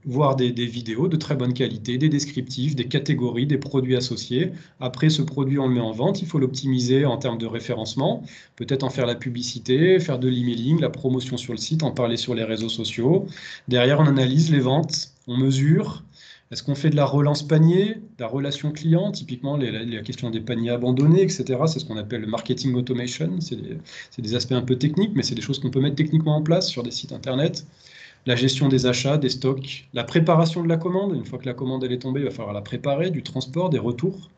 voire des vidéos de très bonne qualité, des descriptifs, des catégories, des produits associés. Après, ce produit, on le met en vente, il faut l'optimiser en termes de référencement, peut-être en faire la publicité, faire de l'emailing, la promotion sur le site, en parler sur les réseaux sociaux. Derrière, on analyse les ventes, on mesure. Est-ce qu'on fait de la relance panier, de la relation client, typiquement la question des paniers abandonnés, etc. C'est ce qu'on appelle le marketing automation. C'est des aspects un peu techniques, mais c'est des choses qu'on peut mettre techniquement en place sur des sites internet. La gestion des achats, des stocks, la préparation de la commande. Une fois que la commande elle est tombée, il va falloir la préparer, du transport, des retours.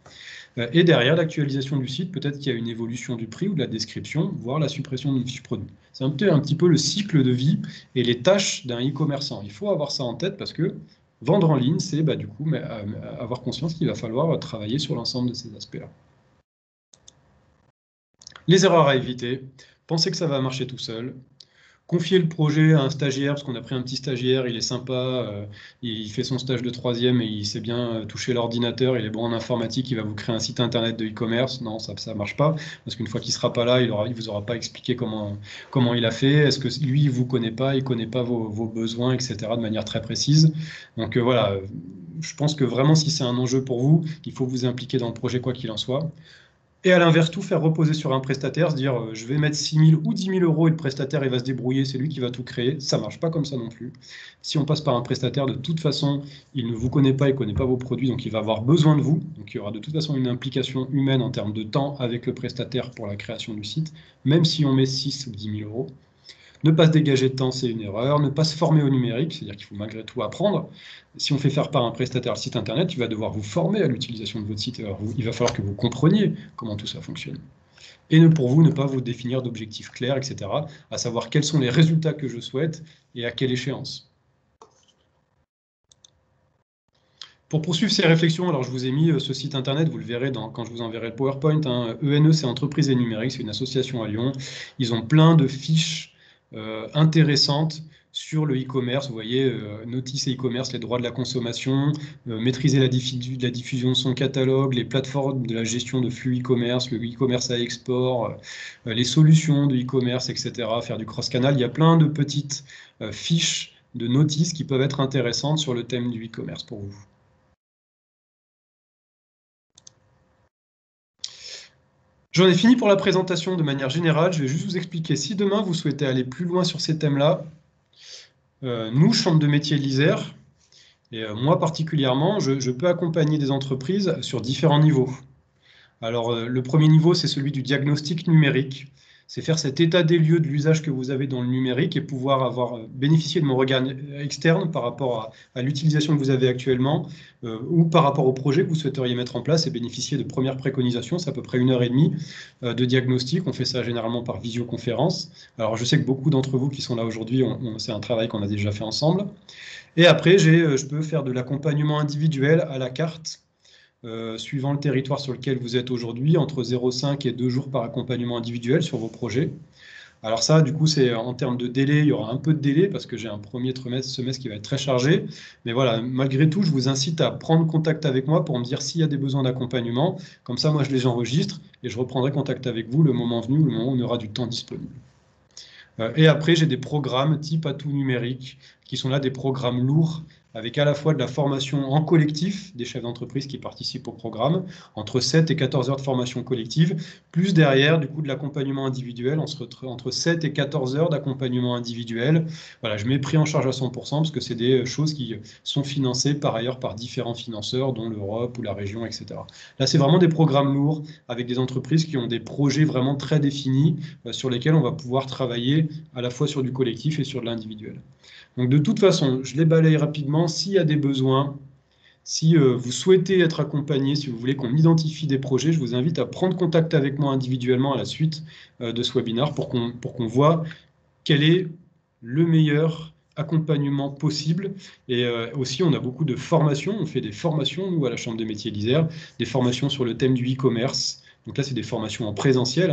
Et derrière, l'actualisation du site, peut-être qu'il y a une évolution du prix ou de la description, voire la suppression d'une fiche produit. C'est un petit peu le cycle de vie et les tâches d'un e-commerçant. Il faut avoir ça en tête parce que vendre en ligne, c'est du coup avoir conscience qu'il va falloir travailler sur l'ensemble de ces aspects-là. Les erreurs à éviter. Pensez que ça va marcher tout seul. Confier le projet à un stagiaire, parce qu'on a pris un petit stagiaire, il est sympa, il fait son stage de 3e et il sait bien toucher l'ordinateur, il est bon en informatique, il va vous créer un site internet de e-commerce. Non, ça ne marche pas, parce qu'une fois qu'il ne sera pas là, il ne vous aura pas expliqué comment il a fait, est-ce que lui, il ne vous connaît pas, il ne connaît pas vos besoins, etc., de manière très précise. Donc voilà, je pense que vraiment, si c'est un enjeu pour vous, il faut vous impliquer dans le projet, quoi qu'il en soit. Et à l'inverse, tout faire reposer sur un prestataire, se dire je vais mettre 6 000 ou 10 000 euros et le prestataire il va se débrouiller, c'est lui qui va tout créer. Ça ne marche pas comme ça non plus. Si on passe par un prestataire, de toute façon, il ne vous connaît pas, il ne connaît pas vos produits, donc il va avoir besoin de vous. Donc il y aura de toute façon une implication humaine en termes de temps avec le prestataire pour la création du site, même si on met 6 ou 10 000 euros. Ne pas se dégager de temps, c'est une erreur. Ne pas se former au numérique, c'est-à-dire qu'il faut malgré tout apprendre. Si on fait faire par un prestataire le site internet, il va devoir vous former à l'utilisation de votre site. Alors, il va falloir que vous compreniez comment tout ça fonctionne. Et pour vous, ne pas vous définir d'objectifs clairs, etc., à savoir quels sont les résultats que je souhaite et à quelle échéance. Pour poursuivre ces réflexions, alors je vous ai mis ce site internet, vous le verrez quand je vous enverrai le PowerPoint. ENE, c'est Entreprise et Numérique, c'est une association à Lyon. Ils ont plein de fiches intéressantes sur le e-commerce. Vous voyez, notice et e-commerce, les droits de la consommation, maîtriser la diffusion de son catalogue, les plateformes de la gestion de flux e-commerce, le e-commerce à export, les solutions de e-commerce, etc., faire du cross-canal. Il y a plein de petites fiches de notices qui peuvent être intéressantes sur le thème du e-commerce pour vous. J'en ai fini pour la présentation de manière générale. Je vais juste vous expliquer, si demain vous souhaitez aller plus loin sur ces thèmes-là, nous, Chambre de métiers de l'Isère, et moi particulièrement, je peux accompagner des entreprises sur différents niveaux. Alors, le premier niveau, c'est celui du diagnostic numérique. C'est faire cet état des lieux de l'usage que vous avez dans le numérique et pouvoir bénéficier de mon regard externe par rapport à l'utilisation que vous avez actuellement ou par rapport au projet que vous souhaiteriez mettre en place et bénéficier de premières préconisations. C'est à peu près 1h30 de diagnostic. On fait ça généralement par visioconférence. Alors, je sais que beaucoup d'entre vous qui sont là aujourd'hui, c'est un travail qu'on a déjà fait ensemble. Et après, je peux faire de l'accompagnement individuel à la carte. Suivant le territoire sur lequel vous êtes aujourd'hui, entre 0,5 et 2 jours par accompagnement individuel sur vos projets. Alors ça, du coup, c'est en termes de délai, il y aura un peu de délai parce que j'ai un premier semestre qui va être très chargé. Mais voilà, malgré tout, je vous incite à prendre contact avec moi pour me dire s'il y a des besoins d'accompagnement. Comme ça, moi, je les enregistre et je reprendrai contact avec vous le moment venu, le moment où on aura du temps disponible. Et après, j'ai des programmes type atout numérique qui sont là des programmes lourds avec à la fois de la formation en collectif des chefs d'entreprise qui participent au programme, entre 7 et 14 heures de formation collective, plus derrière, du coup, de l'accompagnement individuel, entre 7 et 14 heures d'accompagnement individuel. Voilà, je m'ai pris en charge à 100% parce que c'est des choses qui sont financées par ailleurs par différents financeurs, dont l'Europe ou la région, etc. Là, c'est vraiment des programmes lourds avec des entreprises qui ont des projets vraiment très définis sur lesquels on va pouvoir travailler à la fois sur du collectif et sur de l'individuel. Donc de toute façon, je les balaye rapidement. S'il y a des besoins, si vous souhaitez être accompagné, si vous voulez qu'on identifie des projets, je vous invite à prendre contact avec moi individuellement à la suite de ce webinaire pour qu'on voit quel est le meilleur accompagnement possible. Et aussi, on a beaucoup de formations. On fait des formations, nous, à la Chambre des métiers d'Isère, des formations sur le thème du e-commerce. Donc là, c'est des formations en présentiel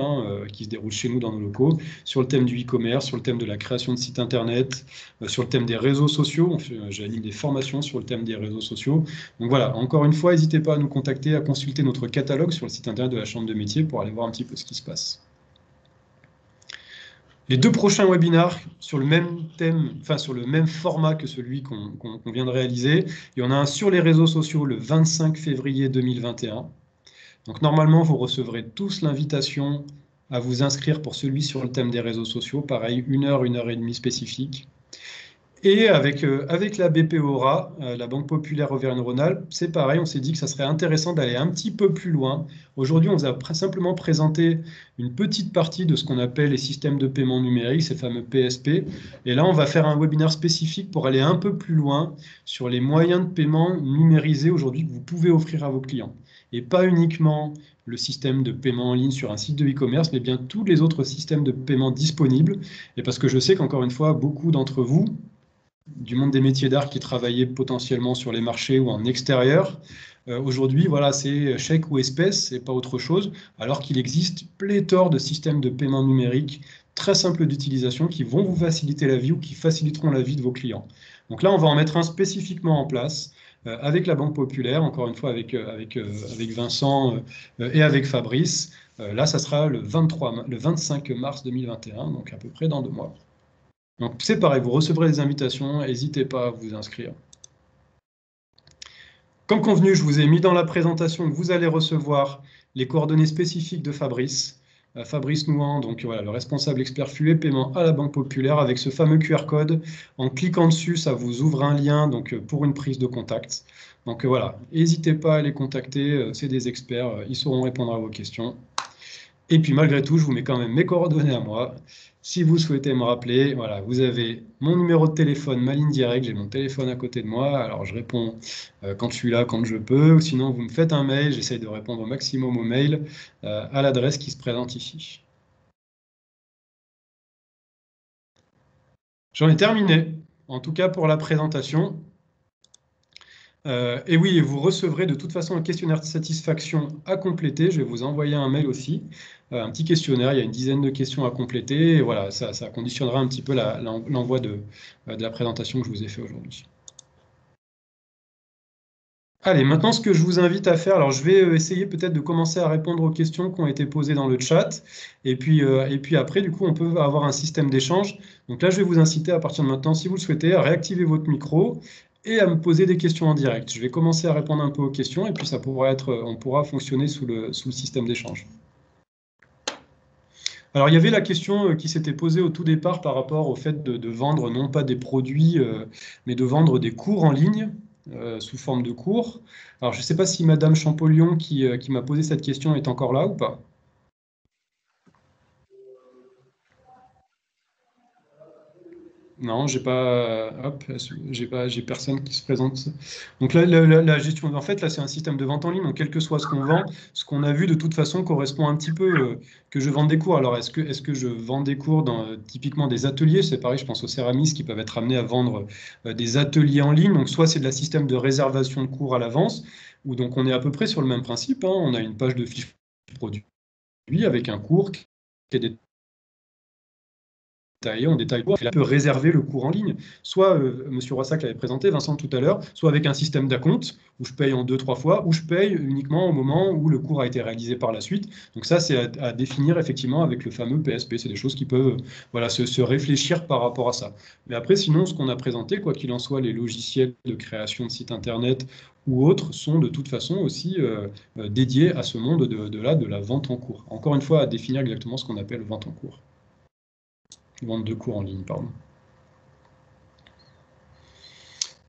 qui se déroulent chez nous dans nos locaux, sur le thème du e-commerce, sur le thème de la création de sites internet, sur le thème des réseaux sociaux. J'anime des formations sur le thème des réseaux sociaux. Donc voilà, encore une fois, n'hésitez pas à nous contacter, à consulter notre catalogue sur le site internet de la Chambre de métiers pour aller voir un petit peu ce qui se passe. Les 2 prochains webinaires sur le même thème, enfin sur le même format que celui qu'on vient de réaliser. Il y en a un sur les réseaux sociaux le 25 février 2021. Donc normalement, vous recevrez tous l'invitation à vous inscrire pour celui sur le thème des réseaux sociaux. Pareil, 1 heure et demie spécifique. Et avec la BPO Aura, la Banque Populaire Auvergne-Rhône-Alpes, c'est pareil, on s'est dit que ça serait intéressant d'aller un petit peu plus loin. Aujourd'hui, on vous a simplement présenté une petite partie de ce qu'on appelle les systèmes de paiement numérique, ces fameux PSP. Et là, on va faire un webinaire spécifique pour aller un peu plus loin sur les moyens de paiement numérisés aujourd'hui que vous pouvez offrir à vos clients. Et pas uniquement le système de paiement en ligne sur un site de e-commerce, mais bien tous les autres systèmes de paiement disponibles. Et parce que je sais qu'encore une fois, beaucoup d'entre vous, du monde des métiers d'art qui travaillaient potentiellement sur les marchés ou en extérieur. Aujourd'hui, voilà, c'est chèque ou espèce et pas autre chose, alors qu'il existe pléthore de systèmes de paiement numérique très simples d'utilisation qui vont vous faciliter la vie ou qui faciliteront la vie de vos clients. Donc là, on va en mettre un spécifiquement en place avec la Banque Populaire, encore une fois avec Vincent et avec Fabrice. Là, ça sera le 25 mars 2021, donc à peu près dans 2 mois. Donc c'est pareil, vous recevrez des invitations, n'hésitez pas à vous inscrire. Comme convenu, je vous ai mis dans la présentation que vous allez recevoir les coordonnées spécifiques de Fabrice. Fabrice Nouan, donc voilà, le responsable expert flux et paiement à la Banque Populaire, avec ce fameux QR code. En cliquant dessus, ça vous ouvre un lien donc, pour une prise de contact. Donc voilà, n'hésitez pas à les contacter, c'est des experts, ils sauront répondre à vos questions. Et puis malgré tout, je vous mets quand même mes coordonnées à moi. Si vous souhaitez me rappeler, voilà, vous avez mon numéro de téléphone, ma ligne directe, j'ai mon téléphone à côté de moi. Alors je réponds quand je suis là, quand je peux. Ou sinon, vous me faites un mail, j'essaye de répondre au maximum aux mails à l'adresse qui se présente ici. J'en ai terminé, en tout cas pour la présentation. Et oui, vous recevrez de toute façon un questionnaire de satisfaction à compléter. Je vais vous envoyer un mail aussi, un petit questionnaire. Il y a une dizaine de questions à compléter. Et voilà, ça conditionnera un petit peu l'envoi de la présentation que je vous ai fait aujourd'hui. Allez, maintenant, ce que je vous invite à faire, alors je vais essayer peut-être de commencer à répondre aux questions qui ont été posées dans le chat. Et puis après, du coup, on peut avoir un système d'échange. Donc là, je vais vous inciter à partir de maintenant, si vous le souhaitez, à réactiver votre micro et à me poser des questions en direct. Je vais commencer à répondre un peu aux questions et puis on pourra fonctionner sous le système d'échange. Alors, il y avait la question qui s'était posée au tout départ par rapport au fait de vendre non pas des produits, mais de vendre des cours en ligne sous forme de cours. Alors, je ne sais pas si Madame Champollion qui m'a posé cette question est encore là ou pas. Non, j'ai personne qui se présente. Donc là, la gestion, en fait, là, c'est un système de vente en ligne. Donc, quel que soit ce qu'on vend, ce qu'on a vu de toute façon correspond un petit peu que je vende des cours. Alors, est-ce que je vends des cours dans typiquement des ateliers? C'est pareil, je pense aux céramistes qui peuvent être amenés à vendre des ateliers en ligne. Donc, soit c'est de la système de réservation de cours à l'avance, ou donc on est à peu près sur le même principe, hein. On a une page de fiche produit avec un cours qui est on détaille quoi. Il peut réserver le cours en ligne. Soit, M. Roissac l'avait présenté, Vincent tout à l'heure, soit avec un système d'acompte, où je paye en 2-3 fois, ou je paye uniquement au moment où le cours a été réalisé par la suite. Donc ça, c'est à définir effectivement avec le fameux PSP. C'est des choses qui peuvent voilà, se réfléchir par rapport à ça. Mais après, sinon, ce qu'on a présenté, quoi qu'il en soit, les logiciels de création de sites Internet ou autres sont de toute façon aussi dédiés à ce monde de la vente en cours. Encore une fois, à définir exactement ce qu'on appelle vente en cours. Vente de cours en ligne, pardon.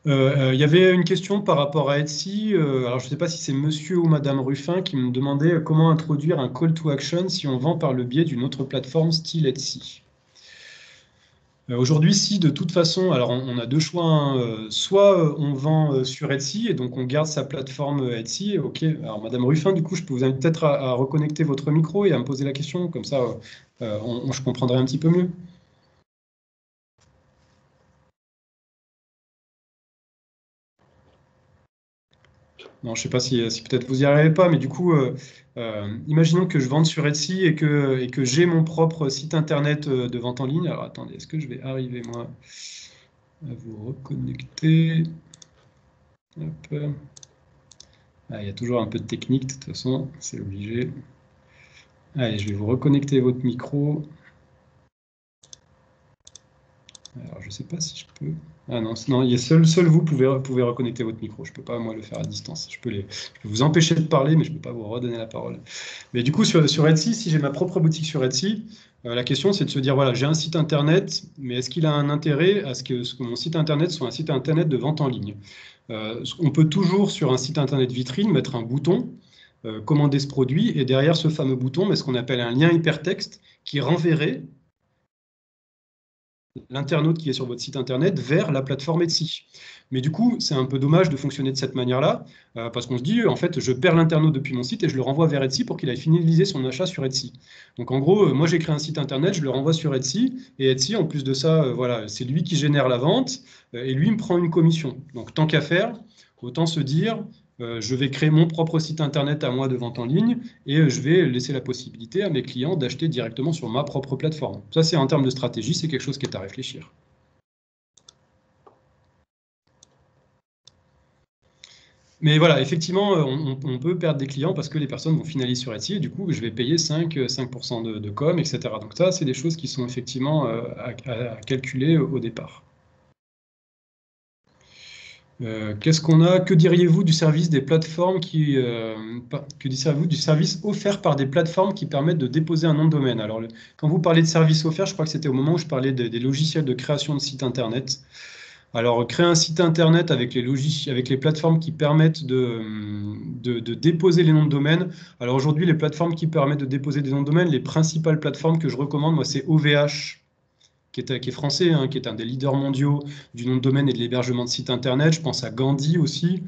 Il y avait une question par rapport à Etsy. Alors, je ne sais pas si c'est monsieur ou madame Ruffin qui me demandait comment introduire un call to action si on vend par le biais d'une autre plateforme style Etsy. Aujourd'hui, si de toute façon, alors on a deux choix, hein, soit on vend sur Etsy et donc on garde sa plateforme Etsy. Ok, alors madame Ruffin, du coup, je peux vous inviter peut-être à reconnecter votre micro et à me poser la question, comme ça je comprendrai un petit peu mieux. Non, je ne sais pas si peut-être vous n'y arrivez pas, mais du coup, imaginons que je vende sur Etsy et que j'ai mon propre site internet de vente en ligne. Alors attendez, est-ce que je vais arriver moi à vous reconnecter? Hop. Ah, il y a toujours un peu de technique, de toute façon, c'est obligé. Allez, je vais vous reconnecter votre micro. Alors, je ne sais pas si je peux. Ah non, il y a seul vous pouvez reconnecter votre micro. Je ne peux pas, moi, le faire à distance. Je peux vous empêcher de parler, mais je ne peux pas vous redonner la parole. Mais du coup, sur Etsy, si j'ai ma propre boutique sur Etsy, la question, c'est de se dire, voilà, j'ai un site Internet, mais est-ce qu'il a un intérêt à ce que mon site Internet soit un site Internet de vente en ligne? On peut toujours, sur un site Internet vitrine, mettre un bouton, commander ce produit, et derrière ce fameux bouton, mais ce qu'on appelle un lien hypertexte qui renverrait l'internaute qui est sur votre site internet vers la plateforme Etsy. Mais du coup, c'est un peu dommage de fonctionner de cette manière-là, parce qu'on se dit, en fait, je perds l'internaute depuis mon site et je le renvoie vers Etsy pour qu'il aille finaliser son achat sur Etsy. Donc en gros, moi j'ai créé un site internet, je le renvoie sur Etsy, et Etsy, en plus de ça, voilà, c'est lui qui génère la vente, et lui me prend une commission. Donc tant qu'à faire, autant se dire, je vais créer mon propre site internet à moi de vente en ligne et je vais laisser la possibilité à mes clients d'acheter directement sur ma propre plateforme. Ça, c'est en termes de stratégie, c'est quelque chose qui est à réfléchir. Mais voilà, effectivement, on peut perdre des clients parce que les personnes vont finaliser sur Etsy et du coup, je vais payer 5% de com, etc. Donc ça, c'est des choses qui sont effectivement à calculer au départ. Qu'est-ce qu'on a? Que diriez-vous du service des plateformes que diriez-vous du service offert par des plateformes qui permettent de déposer un nom de domaine? Alors, quand vous parlez de service offert, je crois que c'était au moment où je parlais des logiciels de création de sites internet. Alors, créer un site internet avec les plateformes qui permettent de déposer les noms de domaine. Alors aujourd'hui, les plateformes qui permettent de déposer des noms de domaine, les principales plateformes que je recommande, moi, c'est OVH, qui est français, hein, qui est un des leaders mondiaux du nom de domaine et de l'hébergement de sites internet. Je pense à Gandhi aussi.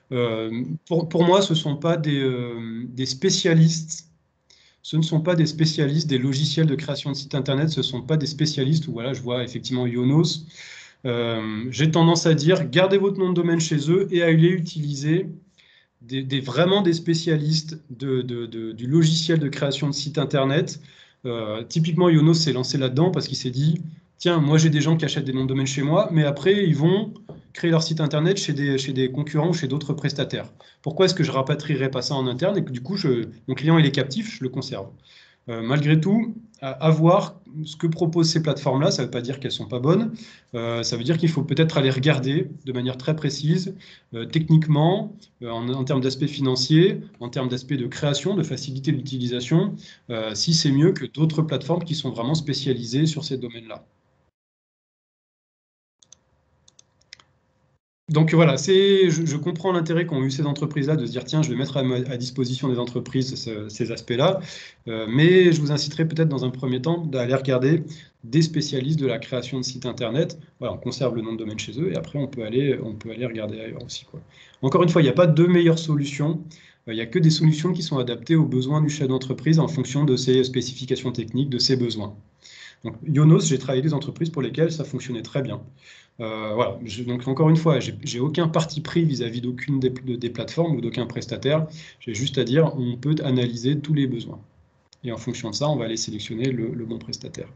Pour moi, ce ne sont pas des spécialistes. Ce ne sont pas des spécialistes des logiciels de création de sites internet. Ce ne sont pas des spécialistes où voilà, je vois effectivement Ionos. J'ai tendance à dire, gardez votre nom de domaine chez eux et allez utiliser vraiment des spécialistes du logiciel de création de sites internet. Typiquement, Ionos s'est lancé là-dedans parce qu'il s'est dit, tiens, moi j'ai des gens qui achètent des noms de domaine chez moi, mais après ils vont créer leur site internet chez des concurrents ou chez d'autres prestataires. Pourquoi est-ce que je rapatrierais pas ça en interne et que du coup mon client il est captif, je le conserve. Malgré tout, à voir ce que proposent ces plateformes-là, ça ne veut pas dire qu'elles ne sont pas bonnes, ça veut dire qu'il faut peut-être aller regarder de manière très précise, techniquement, en termes d'aspect financier, en termes d'aspect de création, de facilité d'utilisation, si c'est mieux que d'autres plateformes qui sont vraiment spécialisées sur ces domaines-là. Donc voilà, je comprends l'intérêt qu'ont eu ces entreprises-là de se dire, tiens, je vais mettre à disposition des entreprises ces aspects-là, mais je vous inciterai peut-être dans un premier temps d'aller regarder des spécialistes de la création de sites Internet. Voilà, on conserve le nom de domaine chez eux et après on peut aller regarder ailleurs aussi, quoi. Encore une fois, il n'y a pas de meilleure solution. Il n'y a que des solutions qui sont adaptées aux besoins du chef d'entreprise en fonction de ses spécifications techniques, de ses besoins. Donc, Ionos, j'ai travaillé des entreprises pour lesquelles ça fonctionnait très bien. Voilà. Donc encore une fois, j'ai aucun parti pris vis-à-vis d'aucune des plateformes ou d'aucun prestataire. J'ai juste à dire, on peut analyser tous les besoins. Et en fonction de ça, on va aller sélectionner le bon prestataire.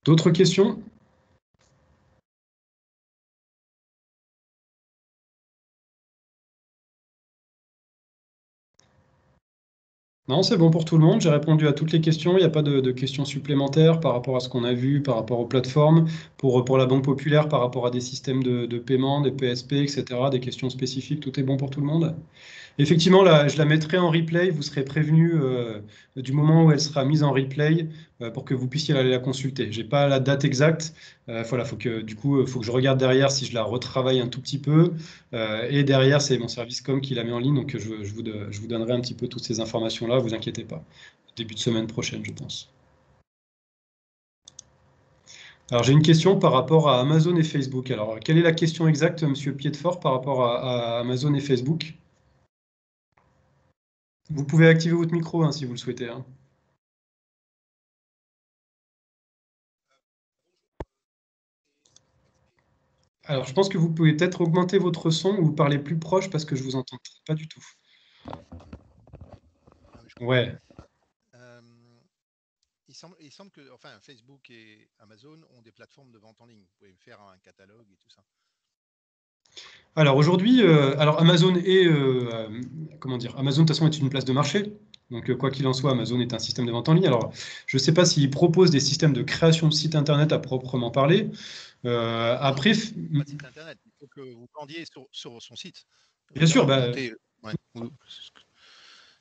D'autres questions? Non, c'est bon pour tout le monde. J'ai répondu à toutes les questions. Il n'y a pas de questions supplémentaires par rapport à ce qu'on a vu, par rapport aux plateformes, pour la Banque Populaire, par rapport à des systèmes de paiement, des PSP, etc. Des questions spécifiques. Tout est bon pour tout le monde? Effectivement, là, je la mettrai en replay. Vous serez prévenu du moment où elle sera mise en replay pour que vous puissiez aller la consulter. Je n'ai pas la date exacte. Voilà, faut que je regarde derrière si je la retravaille un tout petit peu. Et derrière, c'est mon service com qui la met en ligne. Donc, je vous donnerai un petit peu toutes ces informations-là. Vous inquiétez pas. Début de semaine prochaine, je pense. Alors, j'ai une question par rapport à Amazon et Facebook. Alors, quelle est la question exacte, Monsieur Piedfort, par rapport à Amazon et Facebook? Vous pouvez activer votre micro hein, si vous le souhaitez. Hein. Alors, je pense que vous pouvez peut-être augmenter votre son ou parler plus proche parce que je vous entends pas du tout. Ouais. Il semble que Facebook et Amazon ont des plateformes de vente en ligne. Vous pouvez faire un catalogue et tout ça. Alors aujourd'hui, Amazon est Amazon de toute façon est une place de marché. Donc quoi qu'il en soit, Amazon est un système de vente en ligne. Alors je ne sais pas s'il propose des systèmes de création de sites internet à proprement parler. Après, pas de site internet. Il faut que vous vendiez sur son site. Bien sûr,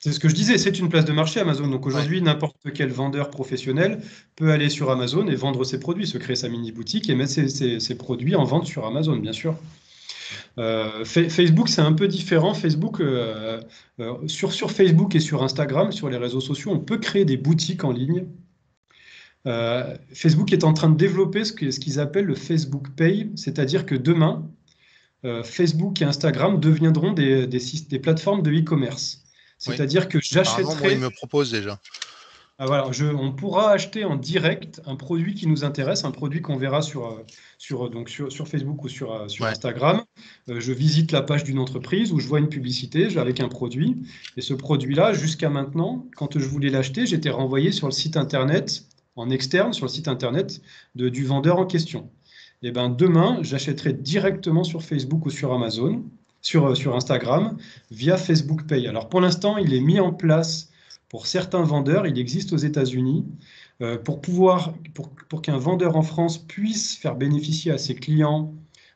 c'est ce que je disais, c'est une place de marché Amazon. Donc aujourd'hui, n'importe quel vendeur professionnel peut aller sur Amazon et vendre ses produits, se créer sa mini-boutique et mettre ses produits en vente sur Amazon, bien sûr. Facebook, c'est un peu différent. Facebook, sur Facebook et sur Instagram, sur les réseaux sociaux, on peut créer des boutiques en ligne. Facebook est en train de développer ce qu'ils appellent le Facebook Pay, c'est-à-dire que demain, Facebook et Instagram deviendront des plateformes de e-commerce. C'est-à-dire que j'achèterai... Moi, ils me proposent déjà. Voilà, on pourra acheter en direct un produit qui nous intéresse, un produit qu'on verra sur Facebook ou sur Instagram. Je visite la page d'une entreprise où je vois une publicité avec un produit. Et ce produit-là, jusqu'à maintenant, quand je voulais l'acheter, j'étais renvoyé sur le site internet, en externe, sur le site internet du vendeur en question. Et ben demain, j'achèterai directement sur Facebook ou sur Amazon, sur Instagram, via Facebook Pay. Alors pour l'instant, il est mis en place pour certains vendeurs, il existe aux États-Unis. Pour qu'un vendeur en France puisse faire bénéficier à ses clients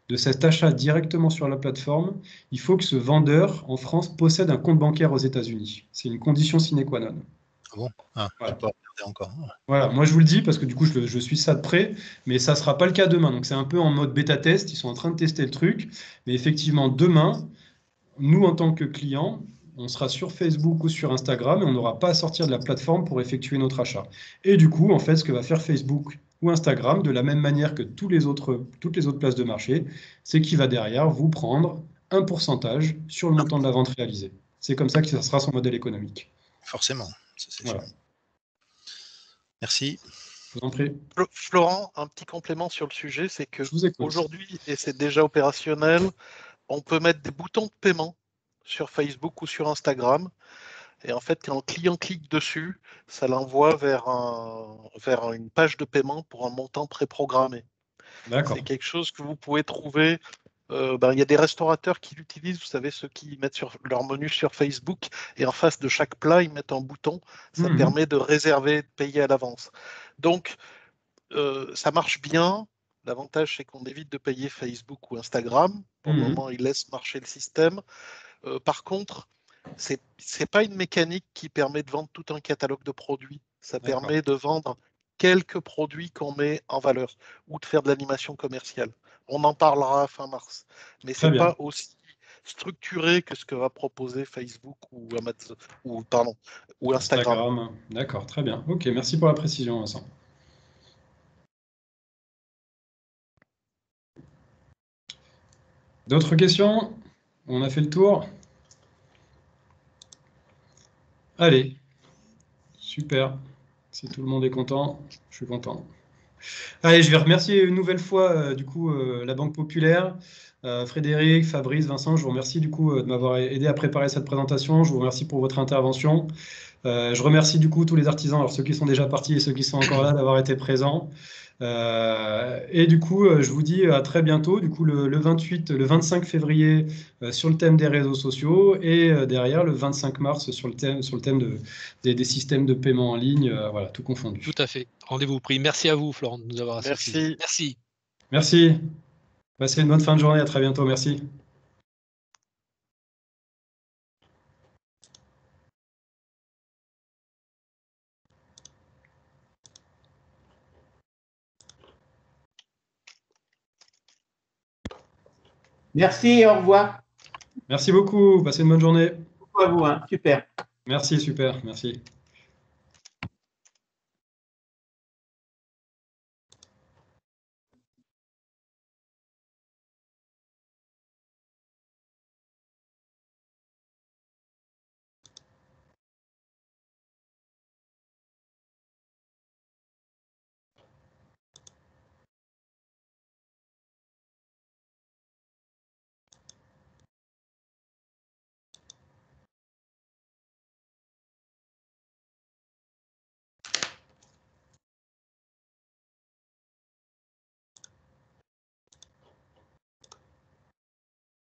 de cet achat directement sur la plateforme, il faut que ce vendeur en France possède un compte bancaire aux États-Unis. C'est une condition sine qua non. Ah bon? Voilà. Je peux regarder encore. Voilà, moi je vous le dis parce que du coup je suis ça de près, mais ça ne sera pas le cas demain. Donc c'est un peu en mode bêta-test, ils sont en train de tester le truc. Mais effectivement, demain, nous en tant que clients, on sera sur Facebook ou sur Instagram et on n'aura pas à sortir de la plateforme pour effectuer notre achat. Et du coup, en fait, ce que va faire Facebook ou Instagram, de la même manière que toutes les autres places de marché, c'est qu'il va derrière vous prendre un pourcentage sur le montant de la vente réalisée. C'est comme ça que ça sera son modèle économique. Forcément, ça c'est sûr. Merci. Je vous en prie. Florent, un petit complément sur le sujet, c'est que aujourd'hui, et c'est déjà opérationnel, on peut mettre des boutons de paiement sur Facebook ou sur Instagram. Et en fait, quand le client clique dessus, ça l'envoie vers une page de paiement pour un montant préprogrammé. C'est quelque chose que vous pouvez trouver. Il y a des restaurateurs qui l'utilisent, vous savez, ceux qui mettent sur leur menu sur Facebook et en face de chaque plat, ils mettent un bouton. Ça permet de réserver, de payer à l'avance. Donc, ça marche bien. L'avantage, c'est qu'on évite de payer Facebook ou Instagram. Pour le moment, ils laissent marcher le système. Par contre, c'est pas une mécanique qui permet de vendre tout un catalogue de produits. Ça permet de vendre quelques produits qu'on met en valeur ou de faire de l'animation commerciale. On en parlera fin mars. Mais c'est pas aussi structuré que ce que va proposer Facebook ou Amazon ou Instagram. D'accord, très bien. Ok, merci pour la précision, Vincent. D'autres questions? On a fait le tour. Allez, super. Si tout le monde est content, je suis content. Allez, je vais remercier une nouvelle fois la Banque Populaire, Frédéric, Fabrice, Vincent. Je vous remercie du coup de m'avoir aidé à préparer cette présentation. Je vous remercie pour votre intervention. Je remercie du coup tous les artisans, alors ceux qui sont déjà partis et ceux qui sont encore là, d'avoir été présents. Et du coup, je vous dis à très bientôt, du coup le 28, le 25 février sur le thème des réseaux sociaux et derrière le 25 mars sur le thème des systèmes de paiement en ligne, voilà, tout confondu. Tout à fait. Rendez-vous pris. Merci à vous, Florent, de nous avoir assistés. Merci. Merci. Merci. Passez une bonne fin de journée. À très bientôt. Merci. Merci, au revoir. Merci beaucoup. Passez une bonne journée. À vous, hein. Super. Merci, super. Merci.